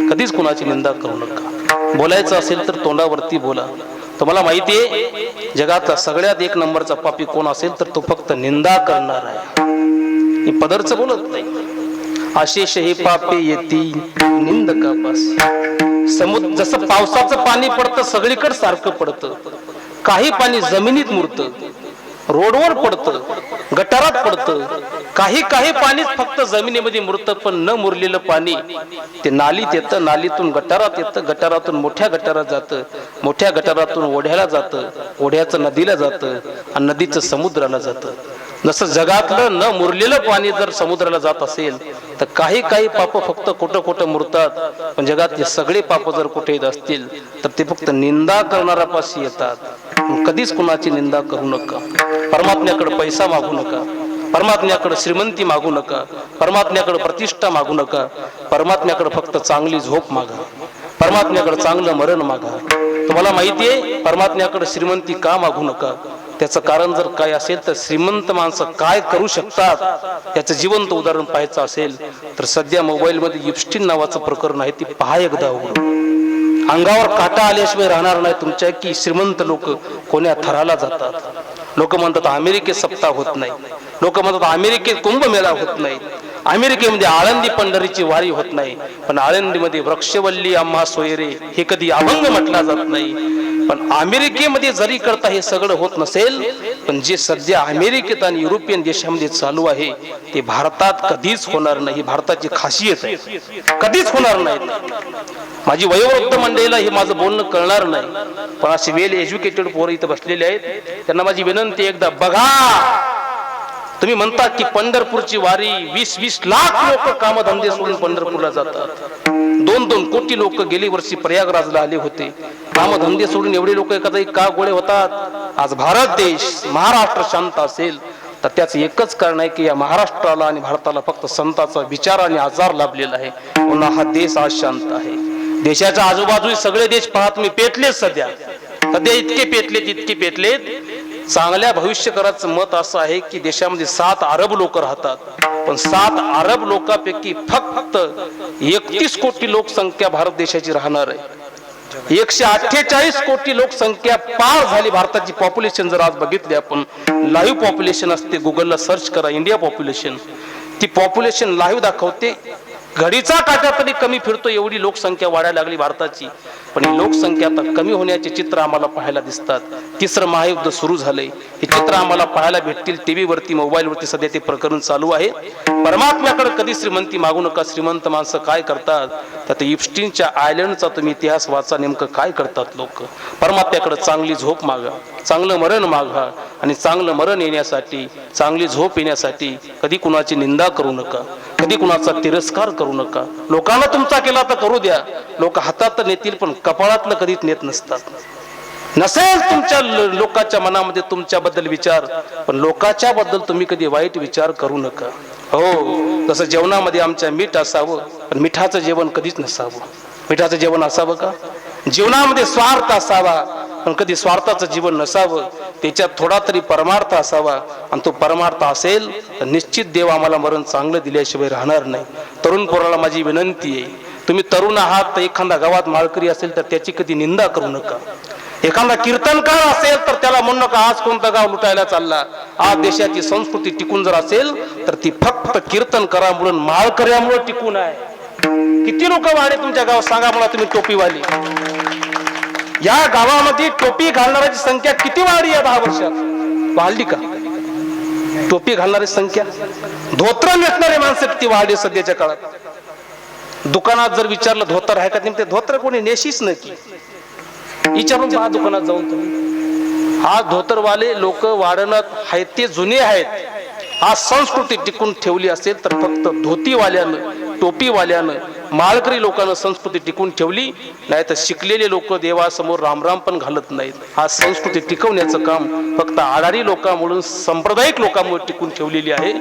कधीच कुणाची निंदा करू नका. बोलायचं असेल तर तोंडावरती बोला. तुम्हाला माहिती आहे जगातला सगळ्यात 1 नंबरचा पापी कोण असेल तर तो फक्त निंदा करणार आहे. मी पदरचं बोलत नाही. अशेष हे पापे येती निंदकापास. समुद्र जसं पावसाचं पाणी पडतं सगळीकडे सारखं पडतं, काही पाणी जमिनीत मुरतं, रोडवर पडतं, गटारात पडतं, काही पाणी फक्त जमिनीमध्ये मुरतं. पण न मुरलेलं पाणी ते नालीत येतं, नालीतून गटारात येतं, गटारातून मोठ्या गटारात जातं, मोठ्या गटारातून ओढ्याला जातं, ओढ्याचं नदीला जातं आणि नदीचं समुद्राला जातं. जसं जगातलं न मुरलेलं पाणी जर समुद्राला जात असेल तर काही पाप फक्त कुठं मुरतात, पण जगातले सगळे पाप जर कुठे येत असतील तर ते फक्त निंदा करणाऱ्यापाशी येतात. कधीच कुणाची निंदा करू नका. परमात्म्याकडे पैसा मागू नका, परमात्म्याकडे श्रीमंती मागू नका, परमात्म्याकडे प्रतिष्ठा मागू नका. परमात्म्याकडे फक्त चांगली झोप मागा, परमात्म्याकडे चांगलं मरण मागा. तुम्हाला माहितीये परमात्म्याकडे श्रीमंती का मागू नका? त्याचं कारण जर काय असेल तर श्रीमंत माणसं काय करू शकतात याचं जिवंत उदाहरण पाहायचं असेल तर सध्या मोबाईल मध्ये इप्स्टीन नावाचं प्रकरण आहे, ती पहा एकदा उघडून. अंगावर काटा आल्याशिवाय राहणार नाही तुमच्या की श्रीमंत लोक कोण्या थराला जातात. लोक म्हणतात अमेरिकेत सप्ताह होत नाही, लोक म्हणतात अमेरिकेत कुंभमेळा होत नाही, अमेरिकेमध्ये आळंदी पंढरीची वारी होत नाही, पण आळंदीमध्ये वृक्षवल्ली आम्हा सोयरे हे कधी अभंग म्हटला जात नाही. पण अमेरिकेमध्ये जरी करता हे सगळं होत नसेल, पण जे सध्या अमेरिकेत आणि युरोपियन देशामध्ये चालू आहे ते भारतात कधीच होणार नाही. भारताची खासियत आहे, कधीच होणार नाही. माझी वयोवृद्ध मंडळीला हे माझं बोलणं कळणार नाही, पण असे वेल एज्युकेटेड पोरं इथं बसलेले आहेत, त्यांना माझी विनंती एकदा बघा. तुम्ही म्हणता की पंढरपूरची वारी 20-20 लाख लोक कामधंदे सोडून पंढरपूरला जातात. 2-2 कोटी लोक गेली वर्षी प्रयागराजला आले होते. कामधंदे सोडून एवढे लोक एखादा का गोळे होतात? आज भारत देश, महाराष्ट्र शांत असेल तर त्याचं एकच कारण आहे की या महाराष्ट्राला आणि भारताला फक्त संतांचा विचार आणि आजार लाभलेला आहे, पुन्हा हा देश आज शांत आहे. देशाच्या आजूबाजू सगळे देश पाहत तुम्ही पेटलेत, सध्या इतके पेटलेत. चांगल्या भविष्यकाराचं मत असं आहे की देशामध्ये 7 अरब लोक राहतात, पण 7 अरब लोकांपैकी फक्त 31 कोटी लोकसंख्या भारत देशाची राहणार आहे. 148 कोटी लोकसंख्या पार झाली भारताची पॉप्युलेशन. जर आज बघितली आपण लाईव्ह पॉप्युलेशन असते, गुगलला सर्च करा इंडिया पॉप्युलेशन, ती पॉप्युलेशन लाईव्ह दाखवते. घडीचा काटा तरी कमी फिरतो एवढी लोकसंख्या वाढायला लागली भारताची. पण ही लोकसंख्या आता कमी होण्याचे चित्र आम्हाला पाहायला दिसतात. 3रं महायुद्ध सुरू झालंय, हे चित्र आम्हाला पाहायला भेटतील. टीव्ही वरती, मोबाईल वरती सध्या ते प्रकरण चालू आहे. परमात्म्याकडे कधी श्रीमंती मागू नका. श्रीमंत माणसं काय करतात तर ते इप्स्टीनच्या आयलंडचा तुम्ही इतिहास वाचा, नेमकं काय करतात लोक. परमात्म्याकडे चांगली झोप मागा, चांगलं मरण मागा, आणि चांगलं मरण येण्यासाठी, चांगली झोप येण्यासाठी कधी कुणाची निंदा करू नका, कधी कुणाचा तिरस्कार करू नका. लोकांना तुमचा केला तर करू द्या, लोक हातात तर नेतील पण कपाळातलं कधीच नेत नसतात. नसेल तुमच्या लोकांच्या मनामध्ये तुमच्याबद्दल विचार, पण लोकांच्या बद्दल तुम्ही कधी वाईट विचार करू नका. हो, जसं जेवणामध्ये आमच्या मीठ असावं, पण मिठाचं जेवण कधीच नसावं. मिठाचं जेवण असावं का? जीवनामध्ये स्वार्थ असावा, पण कधी स्वार्थाचं जीवन नसावं. त्याच्यात थोडा तरी परमार्थ असावा, आणि तो परमार्थ असेल तर निश्चित देव आम्हाला मरण चांगलं दिल्याशिवाय राहणार नाही. तरुण पोराला माझी विनंती आहे, तुम्ही तरुण आहात तर एखादा गावात माळकरी असेल तर त्याची कधी निंदा करू नका. एखादा कीर्तनकार असेल तर त्याला म्हणू नका आज कोणतं गाव लुटायला चालला. आज देशाची संस्कृती टिकून जर असेल तर ती फक्त कीर्तनकारामुळे, माळकऱ्यामुळे टिकून आहे. किती लोक वाढले तुमच्या गावात सांगा मला तुम्ही. टोपीवाली या गावामध्ये टोपी घालणाऱ्याची संख्या किती वाढली या 10 वर्षात? वाढली का? टोपी घालणारी संख्या, धोतर नेसणारे माणसं किती वाढली सध्याच्या काळात? दुकानात जर विचारलं धोतर आहे का, ते धोतर कोणी नेशीच नाही. विचारून पहा दुकानात जाऊन तुम्ही. आज धोतरवाले लोक वाढणं आहेत ते जुने आहेत. आज संस्कृती टिकून ठेवली असेल तर फक्त धोतीवाल्यानं, टोपीवाल्यानं, माळकरी लोकांना संस्कृती टिकून ठेवली, नाही तर शिकलेले लोक देवासमोर रामराम पण घालत नाहीत. हा संस्कृती टिकवण्याचं काम फक्त आडारी लोकांमुळे, सांप्रदायिक लोकांमुळे टिकून ठेवलेली आहे.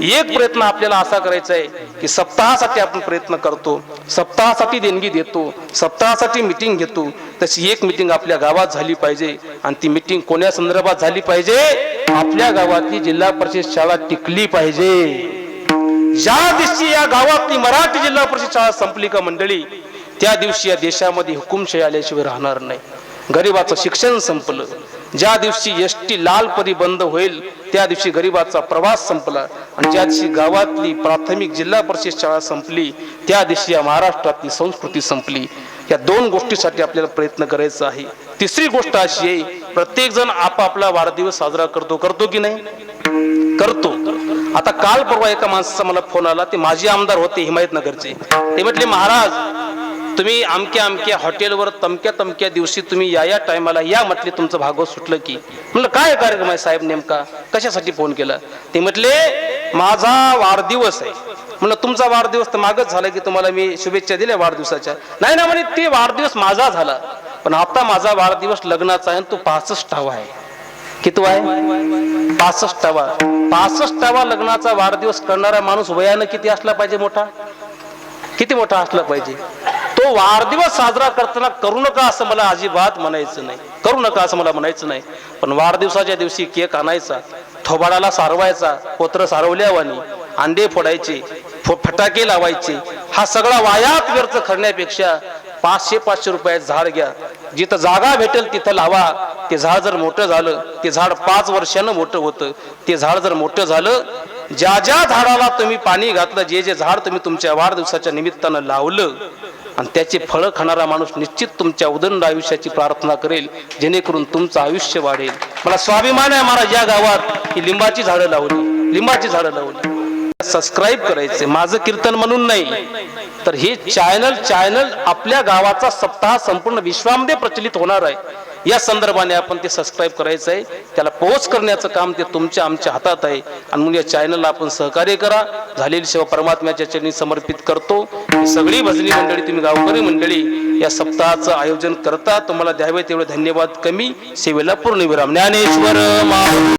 एक प्रयत्न आपल्याला असा करायचा आहे की सप्ताहासाठी आपण प्रयत्न करतो, सप्ताहासाठी देणगी देतो, सप्ताहासाठी मिटिंग घेतो. तशी एक मिटिंग आपल्या गावात झाली पाहिजे. आणि ती मिटिंग कोण्या संदर्भात झाली पाहिजे? आपल्या गावातली जिल्हा परिषद शाळा टिकली पाहिजे. ज्या दिवशी या गावातली मराठी जिल्हा परिषद शाळा संपली का मंडळी, त्या दिवशी या देशामध्ये हुकुमशाही आल्याशिवाय राहणार नाही. गरिबाचं शिक्षण संपलं. ज्या दिवशी एसटी लालपरी बंद होईल त्या दिवशी गरिबाचा प्रवास संपला. आणि ज्या दिवशी गावातली प्राथमिक जिल्हा परिषद शाळा संपली त्या दिवशी या महाराष्ट्रातली संस्कृती संपली. या दोन गोष्टीसाठी आपल्याला प्रयत्न करायचा आहे. तिसरी गोष्ट अशी आहे, प्रत्येक जण आपापला वाढदिवस साजरा करतो की नाही? करतो. आता काल परवा एका माणसाचा मला फोन आला, ते माजी आमदार होते हिमायतनगरचे. ते म्हटले, महाराज तुम्ही अमक्या अमक्या हॉटेलवर तमक्या दिवशी तुम्ही या टायमाला या म्हटले, तुमचं भागवत सुटलं की. म्हणलं काय कार्यक्रम आहे साहेब, नेमका कशासाठी फोन केला? ते म्हटले माझा वाढदिवस आहे. म्हणलं तुमचा वाढदिवस तर मागच झाला की, तुम्हाला मी शुभेच्छा दिल्या वाढदिवसाच्या. नाही ना म्हणे, ते वाढदिवस माझा झाला, पण आता माझा वाढदिवस लग्नाचा आहे, तो 65वा आहे. किती आहे? 65वा. 65वा लग्नाचा वाढदिवस करणारा माणूस वयानं किती असला पाहिजे? मोठा. किती मोठा असला पाहिजे? तो वाढदिवस साजरा करताना करू नका असं मला अजिबात म्हणायचं नाही, करू नका असं मला म्हणायचं नाही. पण वाढदिवसाच्या दिवशी केक आणायचा, थोबाडाला सारवायचा, पोत्र सारवल्यावानी, अंडे फोडायचे, फटाके लावायचे, हा सगळा वायात व्यर्थ करण्यापेक्षा 500-500 रुपयाचं झाड घ्या, जिथं जागा भेटेल तिथं लावा. ते झाड जर मोठं झालं, ते झाड 5 वर्षानं मोठं होतं. ते झाड जर मोठं झालं, ज्या झाडाला तुम्ही पाणी घातलं, जे झाड तुम्ही तुमच्या वाढदिवसाच्या निमित्तानं लावलं, आणि त्याचे फळं खाणारा माणूस निश्चित तुमच्या उदंड आयुष्याची प्रार्थना करेल, जेणेकरून तुमचं आयुष्य वाढेल. मला स्वाभिमान आहे महाराज या गावात की लिंबाची झाडं लावली, लिंबाची झाडं लावली. सबस्क्राईब करायचे, माझं कीर्तन म्हणून नाही, तर हे चॅनल आपल्या गावाचा सप्ताह संपूर्ण विश्वामध्ये प्रचलित होणार आहे. या संदर्भाने आपण ते सबस्क्राईब करायचं आहे. त्याला पोच करण्याचं काम ते तुमच्या आमच्या हातात आहे. आणि म्हणून या चॅनलला आपण सहकार्य करा. झालेली सेवा परमात्म्याच्या चरणी समर्पित करतो. ही सगळी भजनी मंडळी, तुम्ही गावकरी मंडळी या सप्ताहाचं आयोजन करता, तुम्हाला द्यावे तेवढे धन्यवाद कमी, सेवेला पूर्ण विराम. ज्ञानेश्वर